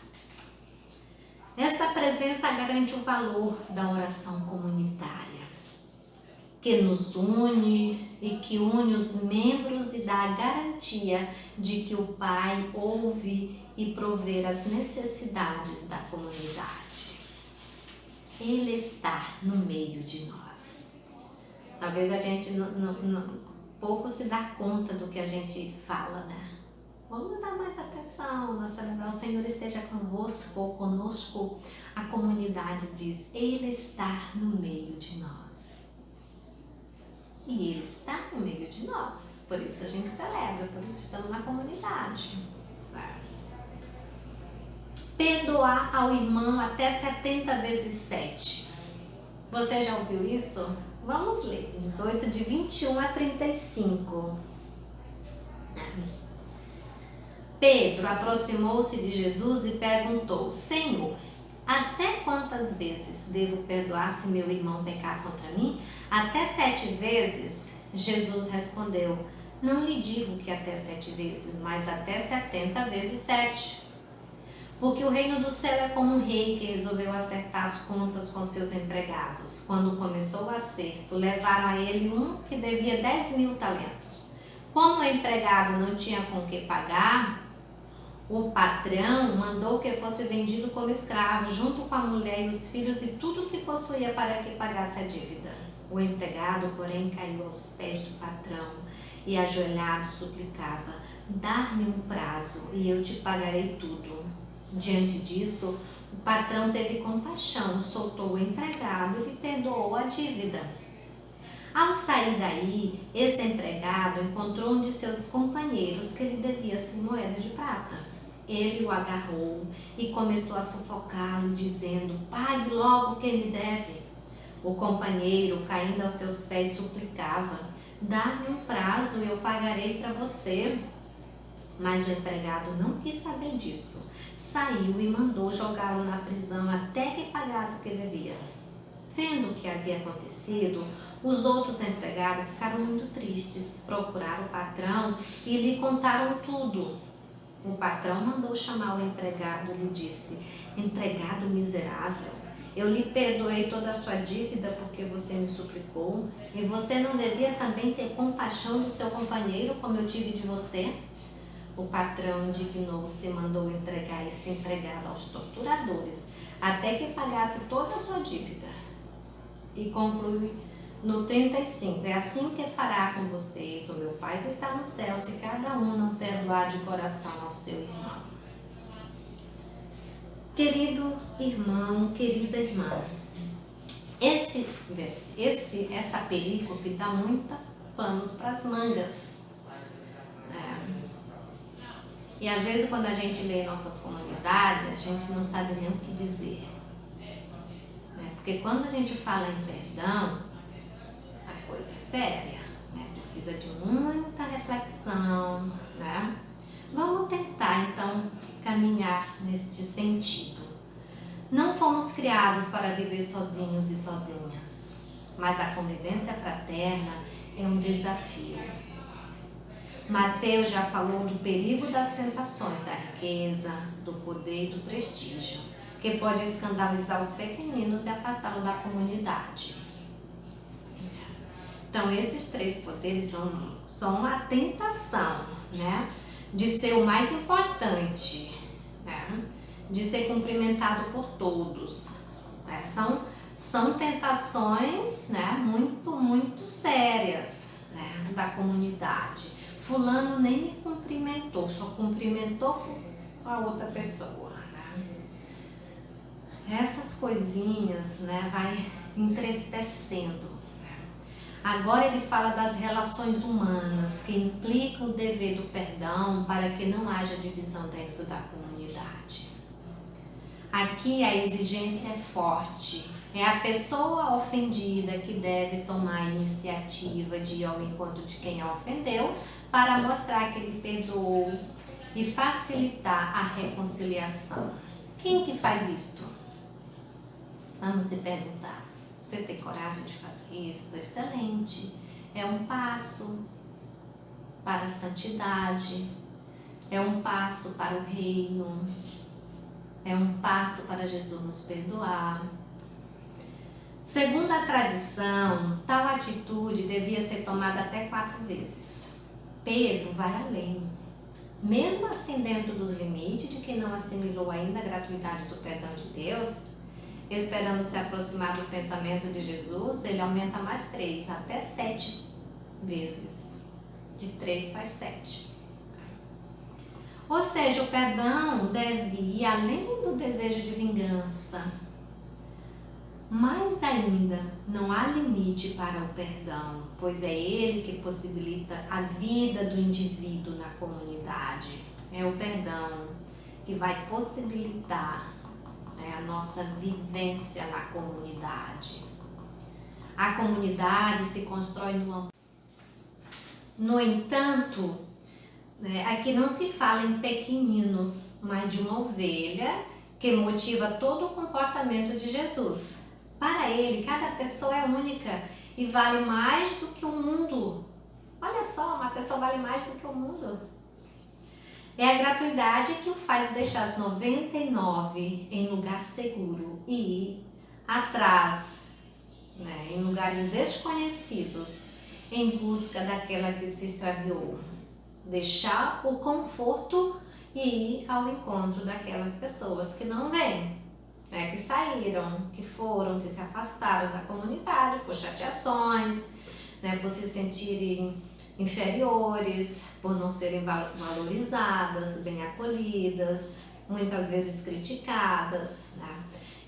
Essa presença garante o valor da oração comunitária, que nos une e que une os membros e dá a garantia de que o Pai ouve e provê as necessidades da comunidade. Ele está no meio de nós. Talvez a gente pouco se dá conta do que a gente fala, né? Vamos dar mais atenção na celebrar. O Senhor esteja convosco ou conosco. A comunidade diz: Ele está no meio de nós. E Ele está no meio de nós. Por isso a gente celebra, por isso estamos na comunidade. Perdoar ao irmão até 70 vezes 7. Você já ouviu isso? Vamos ler. 18, de 21 a 35. Pedro aproximou-se de Jesus e perguntou: Senhor, até quantas vezes devo perdoar se meu irmão pecar contra mim? Até 7 vezes? Jesus respondeu: Não lhe digo que até 7 vezes, mas até 70 vezes 7. Porque o reino do céu é como um rei que resolveu acertar as contas com seus empregados. Quando começou o acerto, levaram a ele um que devia 10.000 talentos. Como o empregado não tinha com que pagar, o patrão mandou que fosse vendido como escravo, junto com a mulher e os filhos e tudo o que possuía para que pagasse a dívida. O empregado, porém, caiu aos pés do patrão e, ajoelhado, suplicava: Dá-me um prazo e eu te pagarei tudo. Diante disso, o patrão teve compaixão, soltou o empregado e lhe perdoou a dívida. Ao sair daí, esse empregado encontrou um de seus companheiros que lhe devia 100 moedas de prata. Ele o agarrou e começou a sufocá-lo, dizendo: Pague logo o que me deve. O companheiro, caindo aos seus pés, suplicava: Dá-me um prazo e eu pagarei para você. Mas o empregado não quis saber disso. Saiu e mandou jogá-lo na prisão até que pagasse o que devia. Vendo o que havia acontecido, os outros empregados ficaram muito tristes, procuraram o patrão e lhe contaram tudo. O patrão mandou chamar o empregado e lhe disse: Empregado miserável, eu lhe perdoei toda a sua dívida porque você me suplicou, e você não devia também ter compaixão do seu companheiro como eu tive de você? O patrão indignou-se e mandou entregar esse empregado aos torturadores até que pagasse toda a sua dívida. E conclui no 35, é assim que fará com vocês o meu Pai que está no céu, se cada um não perdoar de coração ao seu irmão. Querido irmão, querida irmã, essa perícope dá muita panos para as mangas. E às vezes quando a gente lê nossas comunidades, a gente não sabe nem o que dizer. Porque quando a gente fala em perdão, a coisa é séria, precisa de muita reflexão. Vamos tentar então caminhar neste sentido. Não fomos criados para viver sozinhos e sozinhas, mas a convivência fraterna é um desafio. Mateus já falou do perigo das tentações, da riqueza, do poder e do prestígio, que pode escandalizar os pequeninos e afastá-los da comunidade. Então, esses 3 poderes são a tentação, de ser o mais importante, de ser cumprimentado por todos. São tentações, muito, muito sérias, da comunidade. Fulano nem me cumprimentou, só cumprimentou a outra pessoa. Essas coisinhas, vai entristecendo. Agora ele fala das relações humanas que implicam o dever do perdão para que não haja divisão dentro da comunidade. Aqui a exigência é forte. É a pessoa ofendida que deve tomar a iniciativa de ir ao encontro de quem a ofendeu para mostrar que ele perdoou e facilitar a reconciliação. Quem que faz isto? Vamos se perguntar. Você tem coragem de fazer isso? Excelente. É um passo para a santidade, é um passo para o reino, é um passo para Jesus nos perdoar. Segundo a tradição, tal atitude devia ser tomada até 4 vezes. Pedro vai além. Mesmo assim, dentro dos limites de quem não assimilou ainda a gratuidade do perdão de Deus, esperando se aproximar do pensamento de Jesus, ele aumenta mais 3, até 7 vezes. De 3 faz 7. Ou seja, o perdão deve ir além do desejo de vingança. Mais ainda, não há limite para o perdão, pois é ele que possibilita a vida do indivíduo na comunidade. É o perdão que vai possibilitar a nossa vivência na comunidade. A comunidade se constrói no amor. No entanto, aqui não se fala em pequeninos, mas de uma ovelha que motiva todo o comportamento de Jesus. Para ele, cada pessoa é única e vale mais do que o mundo. Olha só, uma pessoa vale mais do que o mundo. É a gratuidade que o faz deixar as 99 em lugar seguro e ir atrás, em lugares desconhecidos, em busca daquela que se extraviou. Deixar o conforto e ir ao encontro daquelas pessoas que não vêm, que saíram, que foram, que se afastaram da comunidade por chateações, por se sentirem inferiores, por não serem valorizadas, bem acolhidas, muitas vezes criticadas.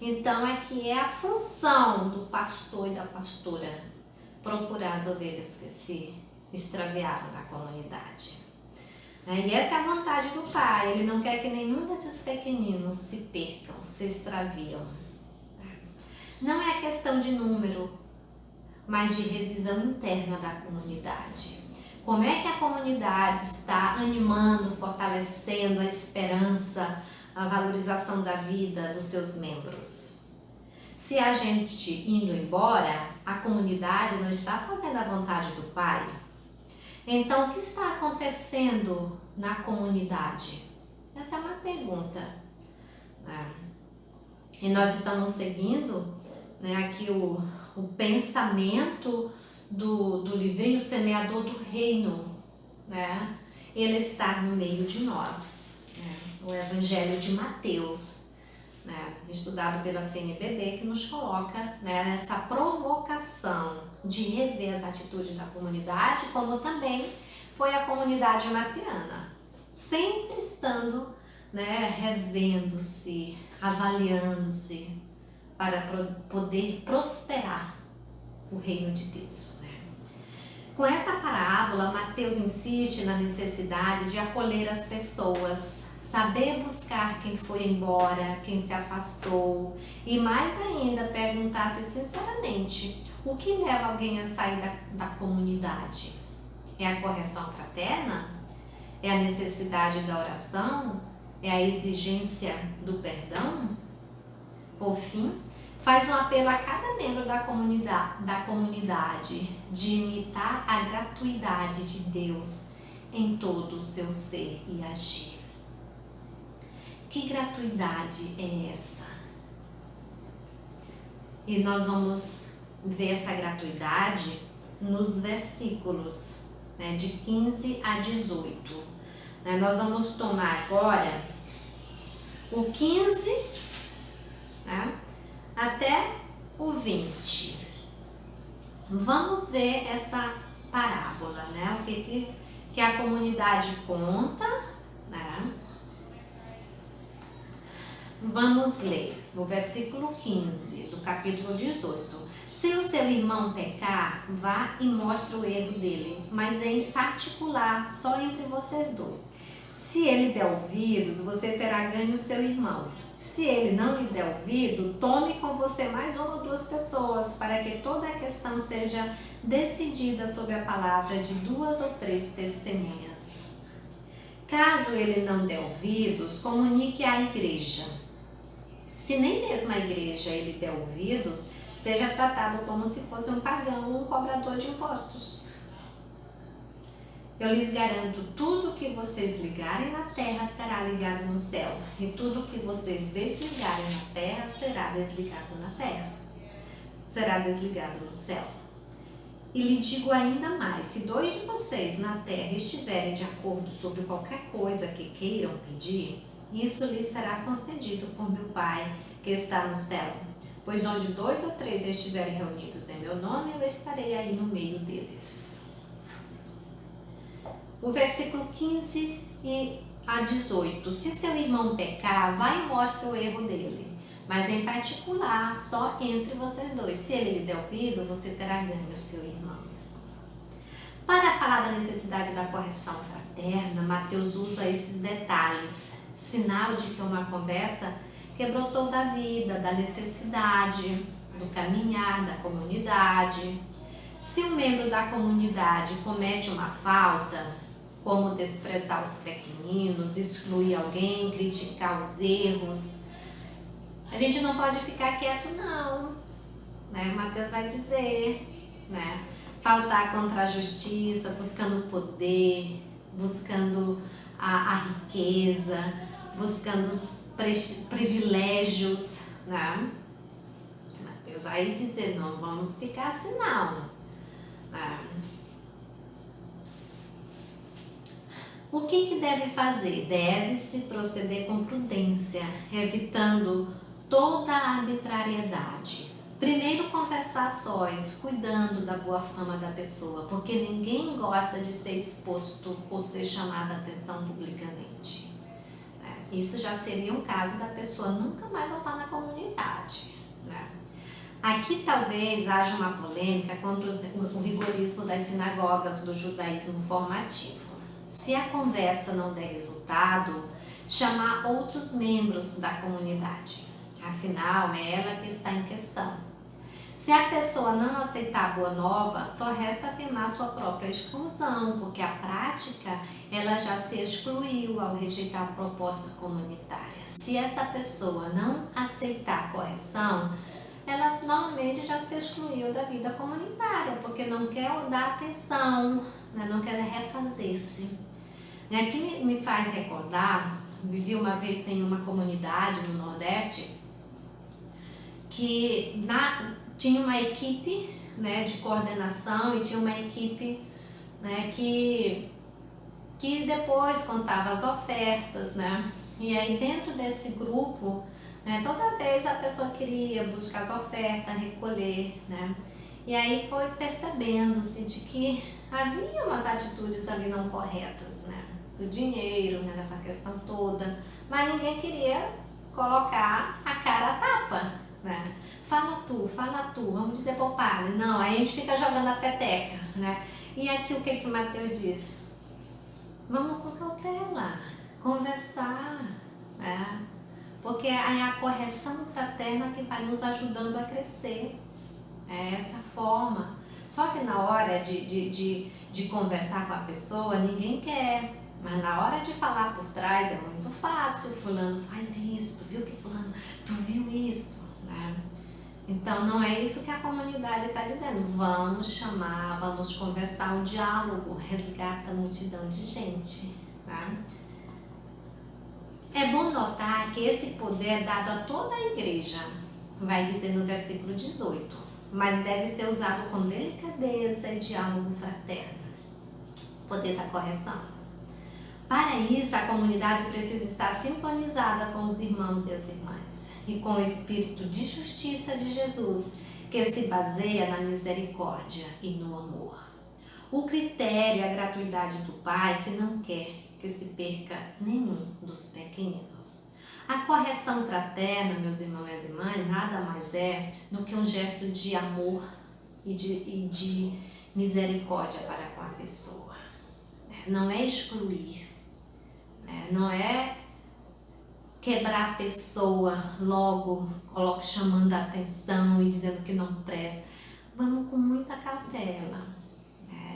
Então aqui é a função do pastor e da pastora procurar as ovelhas que se extraviaram da comunidade. E essa é a vontade do Pai. Ele não quer que nenhum desses pequeninos se percam, se extraviam. Não é questão de número, mas de revisão interna da comunidade. Como é que a comunidade está animando, fortalecendo a esperança, a valorização da vida dos seus membros? Se a gente indo embora, a comunidade não está fazendo a vontade do Pai. Então, o que está acontecendo na comunidade? Essa é uma pergunta. E nós estamos seguindo aqui o pensamento do livrinho Semeador do Reino. Ele está no meio de nós. O Evangelho de Mateus, estudado pela CNBB, que nos coloca nessa provocação de rever as atitudes da comunidade, como também foi a comunidade mateana, sempre estando revendo-se, avaliando-se para poder prosperar o reino de Deus. Com essa parábola, Mateus insiste na necessidade de acolher as pessoas, saber buscar quem foi embora, quem se afastou e mais ainda perguntar-se sinceramente o que leva alguém a sair da comunidade. É a correção fraterna? É a necessidade da oração? É a exigência do perdão? Por fim, faz um apelo a cada membro da comunidade de imitar a gratuidade de Deus em todo o seu ser e agir. Que gratuidade é essa? E nós vamos ver essa gratuidade nos versículos de 15 a 18. Nós vamos tomar agora o 15 até o 20. Vamos ver essa parábola, o que a comunidade conta, Vamos ler o versículo 15 do capítulo 18. Se o seu irmão pecar, vá e mostre o erro dele, mas em particular, só entre vocês dois. Se ele der ouvidos, você terá ganho o seu irmão. Se ele não lhe der ouvido, tome com você mais uma ou duas pessoas, para que toda a questão seja decidida sobre a palavra de 2 ou 3 testemunhas. Caso ele não dê ouvidos, comunique à igreja. Se nem mesmo a igreja ele der ouvidos, seja tratado como se fosse um pagão ou um cobrador de impostos. Eu lhes garanto, tudo que vocês ligarem na terra será ligado no céu, e tudo que vocês desligarem na terra será desligado na terra. Será desligado no céu. E lhe digo ainda mais, se 2 de vocês na terra estiverem de acordo sobre qualquer coisa que queiram pedir, isso lhes será concedido por meu Pai que está no céu. Pois onde 2 ou 3 estiverem reunidos em meu nome, eu estarei aí no meio deles. O versículo 15 a 18. Se seu irmão pecar, vá e mostre o erro dele. mas em particular só entre vocês dois. Se ele lhe der ouvido, você terá ganho o seu irmão. Para falar da necessidade da correção fraterna, Mateus usa esses detalhes, sinal de que uma conversa que brotou da vida, da necessidade, do caminhar, da comunidade. Se um membro da comunidade comete uma falta, como desprezar os pequeninos, excluir alguém, criticar os erros, a gente não pode ficar quieto não, né? Mateus vai dizer, né? Faltar contra a justiça, buscando poder, buscando a riqueza, buscando os privilégios, né? Mateus vai dizer, não vamos ficar assim não. Né? O que deve fazer? Deve-se proceder com prudência, evitando toda a arbitrariedade. Primeiro conversar sós, cuidando da boa fama da pessoa, porque ninguém gosta de ser exposto ou ser chamado a atenção publicamente. Isso já seria um caso da pessoa nunca mais voltar na comunidade. Né? Aqui talvez haja uma polêmica contra o rigorismo das sinagogas do judaísmo formativo. Se a conversa não der resultado, chamar outros membros da comunidade. Afinal, é ela que está em questão. Se a pessoa não aceitar a boa nova, só resta afirmar sua própria exclusão, porque a prática ela já se excluiu ao rejeitar a proposta comunitária. Se essa pessoa não aceitar a correção, ela normalmente já se excluiu da vida comunitária, porque não quer dar atenção, né? Não quer refazer-se. Aqui me faz recordar, vivi uma vez em uma comunidade no Nordeste, que tinha uma equipe, né, de coordenação e tinha uma equipe, né, que depois contava as ofertas, né? E aí dentro desse grupo, né, toda vez a pessoa queria buscar as ofertas, recolher, né? E aí foi percebendo-se de que havia umas atitudes ali não corretas, né? Do dinheiro, né, nessa questão toda, mas ninguém queria colocar a cara a tapa, né? Fala tu, vamos dizer para o padre. Não, aí a gente fica jogando a peteca, né? E aqui o que Mateus diz? Vamos com cautela, conversar, né? Porque é a correção fraterna que vai nos ajudando a crescer. É essa forma. Só que na hora de conversar com a pessoa, ninguém quer. Mas na hora de falar por trás é muito fácil. Fulano faz isso, tu viu que fulano, tu viu isso, né? Então não é isso que a comunidade está dizendo. Vamos chamar, vamos conversar, o diálogo resgata a multidão de gente, tá? É bom notar que esse poder é dado a toda a igreja, vai dizer no versículo 18, mas deve ser usado com delicadeza e diálogo fraterno. Poder da correção. Para isso, a comunidade precisa estar sintonizada com os irmãos e as irmãs e com o espírito de justiça de Jesus, que se baseia na misericórdia e no amor. O critério é a gratuidade do Pai, que não quer que se perca nenhum dos pequeninos. A correção fraterna, meus irmãos e minhas irmãs, nada mais é do que um gesto de amor e de misericórdia para com a pessoa. Não é excluir. Não é quebrar a pessoa logo, chamando a atenção e dizendo que não presta. Vamos com muita cautela.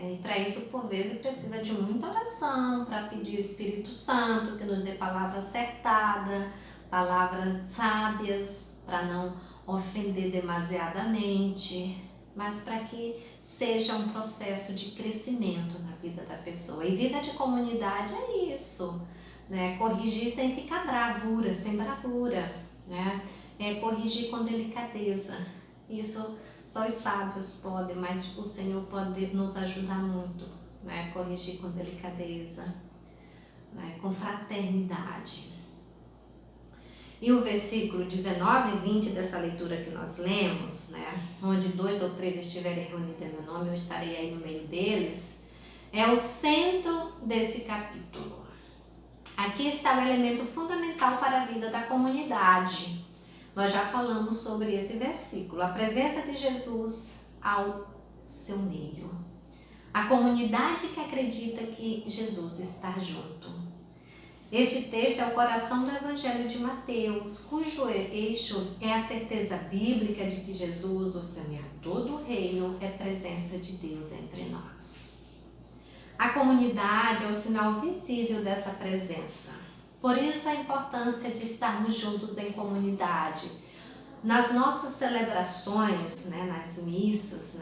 E para isso, por vezes, precisa de muita oração, para pedir o Espírito Santo, que nos dê palavras acertadas, palavras sábias, para não ofender demasiadamente, mas para que seja um processo de crescimento na vida da pessoa. E vida de comunidade é isso. Né? Corrigir sem ficar sem bravura, né? Corrigir com delicadeza. Isso só os sábios podem, mas o Senhor pode nos ajudar muito, né? Corrigir com delicadeza, né? Com fraternidade. E o versículo 19 e 20 dessa leitura que nós lemos, né? Onde 2 ou 3 estiverem reunidos em meu nome, eu estarei aí no meio deles, é o centro desse capítulo. Aqui está o elemento fundamental para a vida da comunidade. Nós já falamos sobre esse versículo, a presença de Jesus ao seu meio. A comunidade que acredita que Jesus está junto. Este texto é o coração do Evangelho de Mateus, cujo eixo é a certeza bíblica de que Jesus, o semeador do reino, é presença de Deus entre nós. A comunidade é o sinal visível dessa presença. Por isso a importância de estarmos juntos em comunidade. Nas nossas celebrações, nas missas,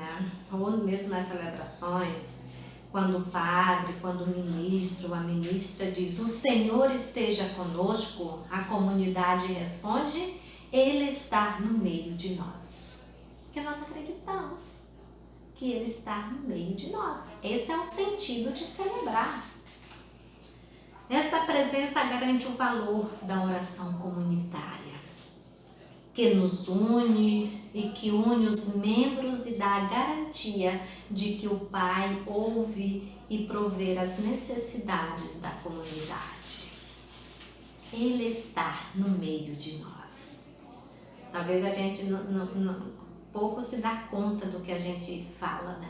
ou mesmo nas celebrações, quando o padre, quando o ministro, a ministra diz o Senhor esteja conosco, a comunidade responde, Ele está no meio de nós. Porque nós acreditamos que Ele está no meio de nós. Esse é o sentido de celebrar. Essa presença garante o valor da oração comunitária, que nos une e que une os membros e dá a garantia de que o Pai ouve e provê as necessidades da comunidade. Ele está no meio de nós. Talvez a gente pouco se dá conta do que a gente fala,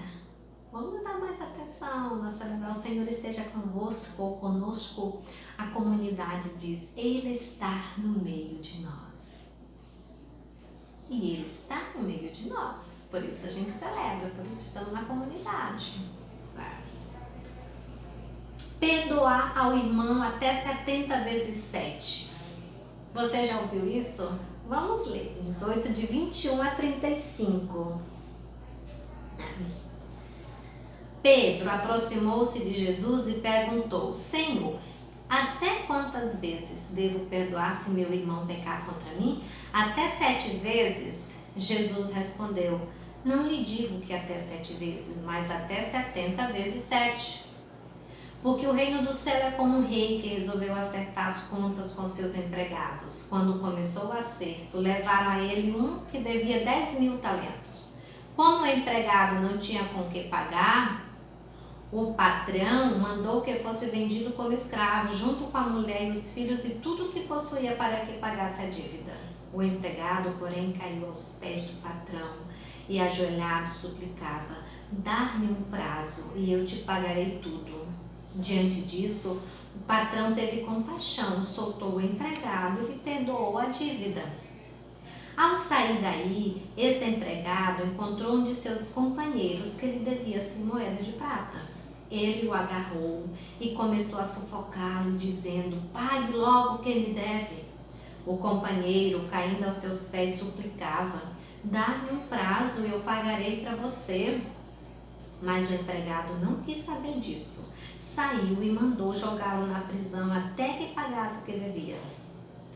Vamos dar mais atenção na celebrar. O Senhor esteja convosco ou conosco. A comunidade diz, Ele está no meio de nós. E Ele está no meio de nós. Por isso a gente celebra, por isso estamos na comunidade. Perdoar ao irmão até 70 vezes 7. Você já ouviu isso? Vamos ler. 18, de 21 a 35. Pedro aproximou-se de Jesus e perguntou, Senhor, até quantas vezes devo perdoar se meu irmão pecar contra mim? Até 7 vezes? Jesus respondeu, não lhe digo que até 7 vezes, mas até 70 vezes 7. Porque o reino do céu é como um rei que resolveu acertar as contas com seus empregados. Quando começou o acerto, levaram a ele um que devia 10.000 talentos. Como o empregado não tinha com que pagar, o patrão mandou que fosse vendido como escravo, junto com a mulher e os filhos e tudo o que possuía para que pagasse a dívida. O empregado, porém, caiu aos pés do patrão e, ajoelhado, suplicava, dá-me um prazo e eu te pagarei tudo. Diante disso, o patrão teve compaixão, soltou o empregado e lhe perdoou a dívida. Ao sair daí, esse empregado encontrou um de seus companheiros que lhe devia 100 moedas de prata. Ele o agarrou e começou a sufocá-lo, dizendo, pague logo quem me deve. O companheiro, caindo aos seus pés, suplicava, dá-me um prazo e eu pagarei para você. Mas o empregado não quis saber disso. Saiu e mandou jogá-lo na prisão até que pagasse o que devia.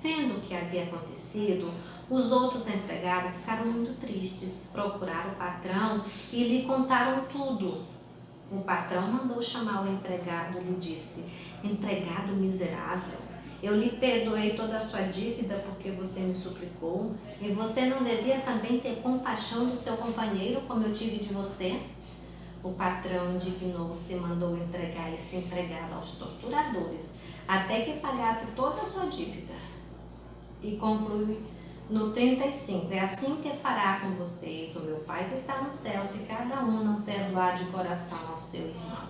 Vendo o que havia acontecido, os outros empregados ficaram muito tristes, procuraram o patrão e lhe contaram tudo. O patrão mandou chamar o empregado e lhe disse, empregado miserável, eu lhe perdoei toda a sua dívida porque você me suplicou, e você não devia também ter compaixão do seu companheiro como eu tive de você? O patrão indignou-se e mandou entregar esse empregado aos torturadores, até que pagasse toda a sua dívida. E conclui no 35, é assim que fará com vocês o meu Pai que está no céu, se cada um não perdoar de coração ao seu irmão.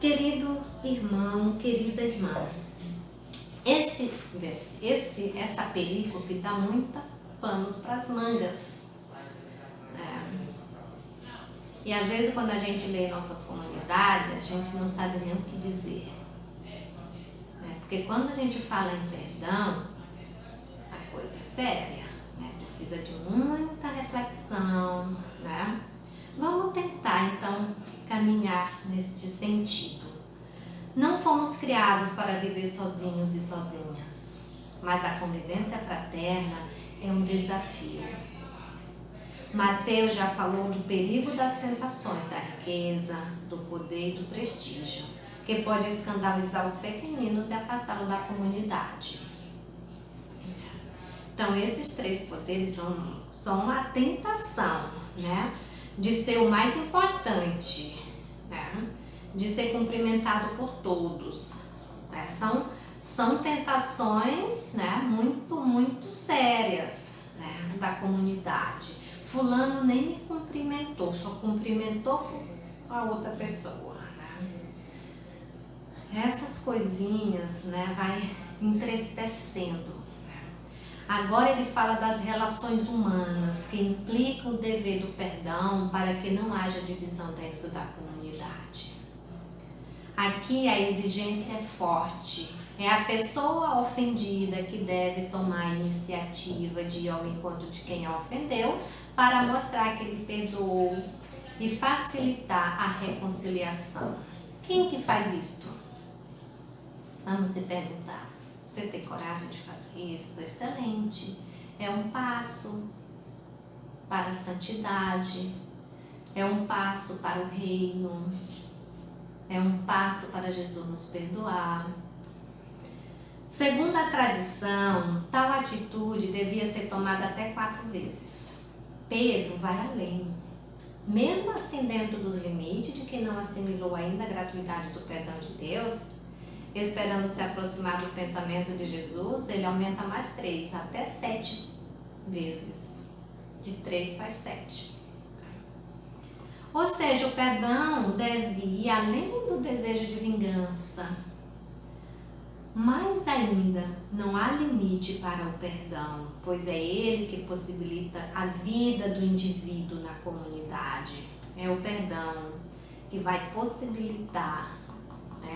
Querido irmão, querida irmã, essa perícope dá muita panos para as mangas. E às vezes quando a gente lê nossas comunidades, a gente não sabe nem o que dizer. Porque quando a gente fala em perdão, a coisa é séria, precisa de muita reflexão, Vamos tentar então caminhar neste sentido. Não fomos criados para viver sozinhos e sozinhas, mas a convivência fraterna é um desafio. Mateus já falou do perigo das tentações, da riqueza, do poder e do prestígio, que pode escandalizar os pequeninos e afastá-los da comunidade. Então, esses 3 poderes são a tentação, de ser o mais importante, de ser cumprimentado por todos. São tentações, né, muito sérias, né, da comunidade. Fulano nem me cumprimentou, só cumprimentou a outra pessoa, né? Essas coisinhas, né, vai entristecendo. Agora ele fala das relações humanas que implicam o dever do perdão para que não haja divisão dentro da comunidade. Aqui a exigência é forte. É a pessoa ofendida que deve tomar a iniciativa de ir ao encontro de quem a ofendeu para mostrar que ele perdoou e facilitar a reconciliação. Quem que faz isto? Vamos se perguntar. Você tem coragem de fazer isso? Excelente. É um passo para a santidade, é um passo para o reino, é um passo para Jesus nos perdoar. Segundo a tradição, tal atitude devia ser tomada até 4 vezes. Pedro vai além. Mesmo assim, dentro dos limites de quem não assimilou ainda a gratuidade do perdão de Deus, esperando se aproximar do pensamento de Jesus, ele aumenta mais 3, até 7 vezes. De 3 para 7. Ou seja, o perdão deve ir além do desejo de vingança. Mais ainda, não há limite para o perdão, pois é ele que possibilita a vida do indivíduo na comunidade. É o perdão que vai possibilitar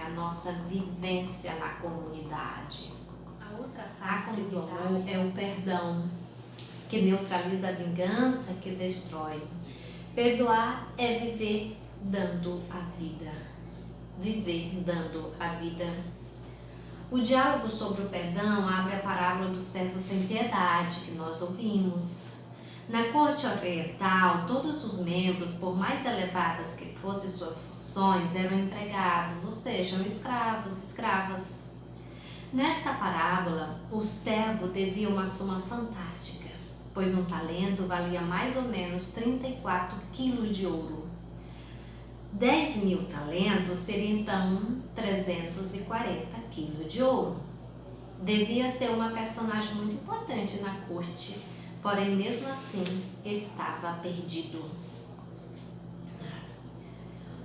a nossa vivência na comunidade. A outra face do amor é o perdão, que neutraliza a vingança, que destrói. Perdoar é viver dando a vida. Viver dando a vida. O diálogo sobre o perdão abre a parábola do servo sem piedade, que nós ouvimos. Na corte oriental, todos os membros, por mais elevadas que fossem suas funções, eram empregados, ou seja, escravos, escravas. Nesta parábola, o servo devia uma soma fantástica, pois um talento valia mais ou menos 34 quilos de ouro. 10.000 talentos seria então 340 quilos de ouro. Devia ser uma personagem muito importante na corte, porém mesmo assim estava perdido.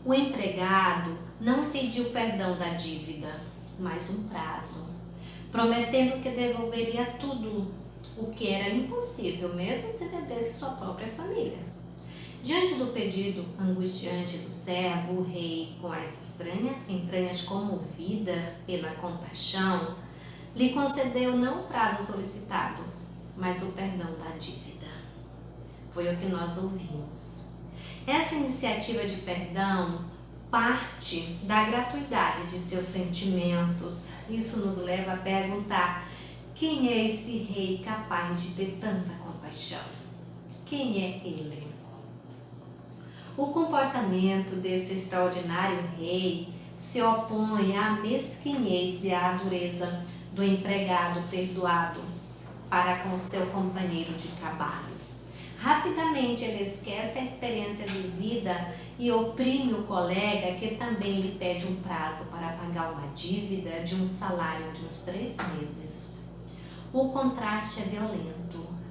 O empregado não pediu perdão da dívida, mas um prazo, prometendo que devolveria tudo, o que era impossível mesmo se perdesse sua própria família. Diante do pedido angustiante do servo, o rei, com as entranhas comovida pela compaixão, lhe concedeu não o prazo solicitado, mas o perdão da dívida. Foi o que nós ouvimos. Essa iniciativa de perdão parte da gratuidade de seus sentimentos. Isso nos leva a perguntar: quem é esse rei capaz de ter tanta compaixão? Quem é ele? O comportamento desse extraordinário rei se opõe à mesquinhez e à dureza do empregado perdoado para com seu companheiro de trabalho. Rapidamente ele esquece a experiência de vida e oprime o colega, que também lhe pede um prazo para pagar uma dívida de um salário de uns 3 meses. O contraste é violento.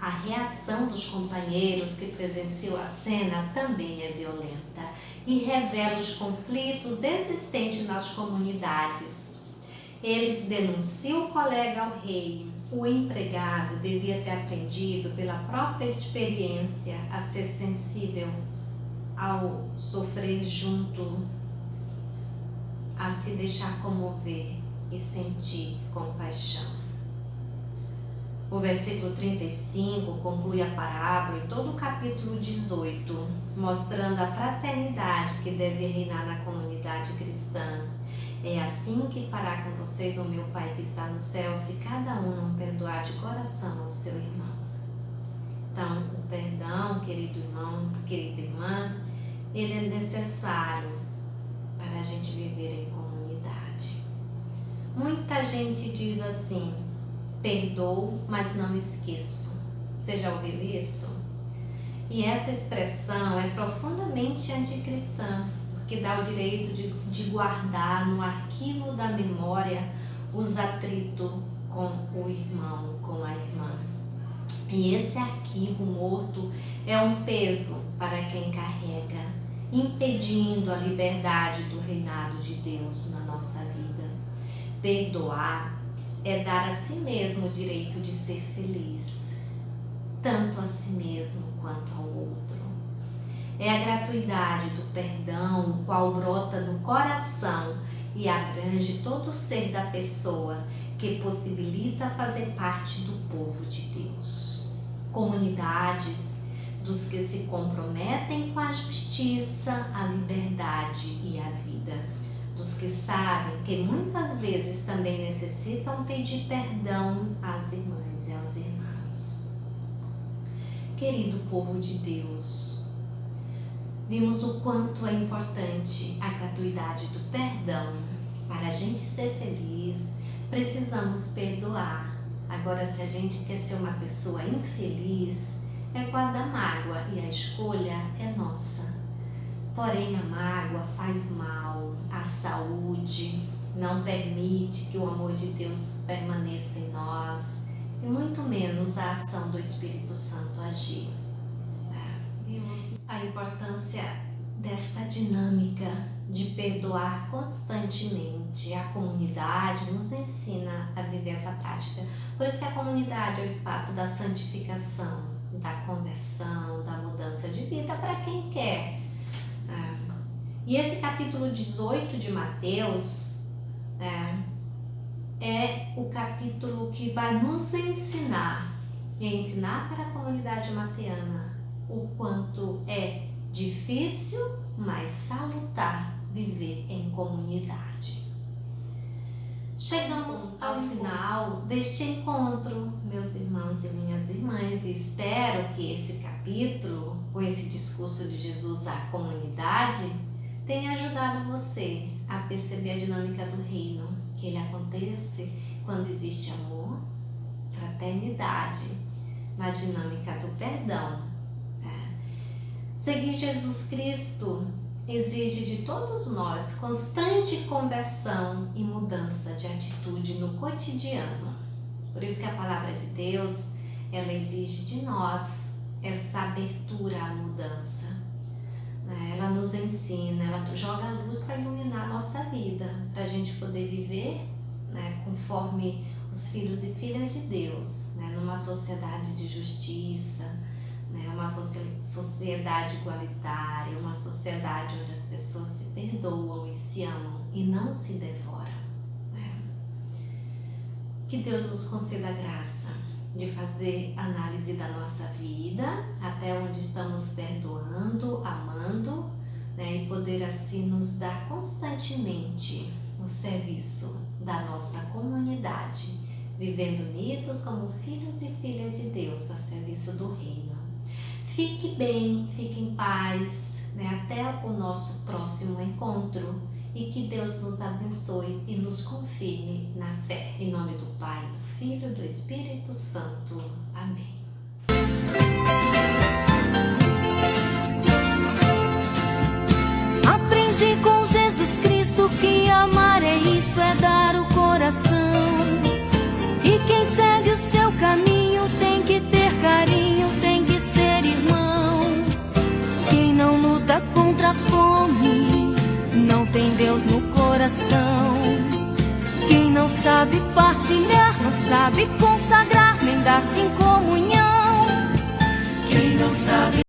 A reação dos companheiros que presenciam a cena também é violenta e revela os conflitos existentes nas comunidades. Eles denunciam o colega ao rei. O empregado devia ter aprendido pela própria experiência a ser sensível ao sofrer junto, a se deixar comover e sentir compaixão. O versículo 35 conclui a parábola e todo o capítulo 18, mostrando a fraternidade que deve reinar na comunidade cristã. É assim que fará com vocês o meu Pai que está no céu, se cada um não perdoar de coração ao seu irmão. Então, o perdão, querido irmão, querida irmã, ele é necessário para a gente viver em comunidade. Muita gente diz assim: perdoo, mas não esqueço. Você já ouviu isso? E essa expressão é profundamente anticristã, porque dá o direito de guardar no arquivo da memória os atritos com o irmão, com a irmã. E esse arquivo morto é um peso para quem carrega, impedindo a liberdade do reinado de Deus na nossa vida. Perdoar é dar a si mesmo o direito de ser feliz, tanto a si mesmo quanto ao outro. É a gratuidade do perdão, qual brota do coração e abrange todo o ser da pessoa, que possibilita fazer parte do povo de Deus. Comunidades dos que se comprometem com a justiça, a liberdade e a vida. Dos que sabem que muitas vezes também necessitam pedir perdão às irmãs e aos irmãos. Querido povo de Deus, vimos o quanto é importante a gratuidade do perdão. Para a gente ser feliz, precisamos perdoar. Agora, se a gente quer ser uma pessoa infeliz, é guardar mágoa e a escolha é nossa. Porém, a mágoa faz mal à saúde, não permite que o amor de Deus permaneça em nós e muito menos a ação do Espírito Santo agir. Vimos a importância desta dinâmica de perdoar constantemente. A comunidade nos ensina a viver essa prática. Por isso que a comunidade é o espaço da santificação, da conversão, da mudança de vida para quem quer. E esse capítulo 18 de Mateus é o capítulo que vai nos ensinar, e ensinar para a comunidade mateana o quanto é difícil, mas salutar viver em comunidade. Chegamos ao final deste encontro, meus irmãos e minhas irmãs, e espero que esse capítulo, com esse discurso de Jesus à comunidade, tenha ajudado você a perceber a dinâmica do reino, que ele acontece quando existe amor, fraternidade, na dinâmica do perdão. Seguir Jesus Cristo exige de todos nós constante conversão e mudança de atitude no cotidiano. Por isso que a palavra de Deus, ela exige de nós essa abertura à mudança. Ela nos ensina, ela joga a luz para iluminar a nossa vida, para a gente poder viver conforme os filhos e filhas de Deus, numa sociedade de justiça, uma sociedade igualitária, uma sociedade onde as pessoas se perdoam e se amam e não se devoram. Que Deus nos conceda a graça de fazer análise da nossa vida, até onde estamos perdoando, amando, e poder assim nos dar constantemente o serviço da nossa comunidade, vivendo unidos como filhos e filhas de Deus a serviço do reino. Fique bem, fique em paz, até o nosso próximo encontro, e que Deus nos abençoe e nos confirme na fé. Em nome do Pai, do Filho e do Espírito Santo. Amém. Aprendi com Jesus Cristo que amar é isto, é dar o coração. E quem segue o seu caminho tem que ter carinho, tem que ser irmão. Quem não luta contra a fome não tem Deus no coração. Quem não sabe partilhar, não sabe consagrar, nem dar-se em comunhão. Quem não sabe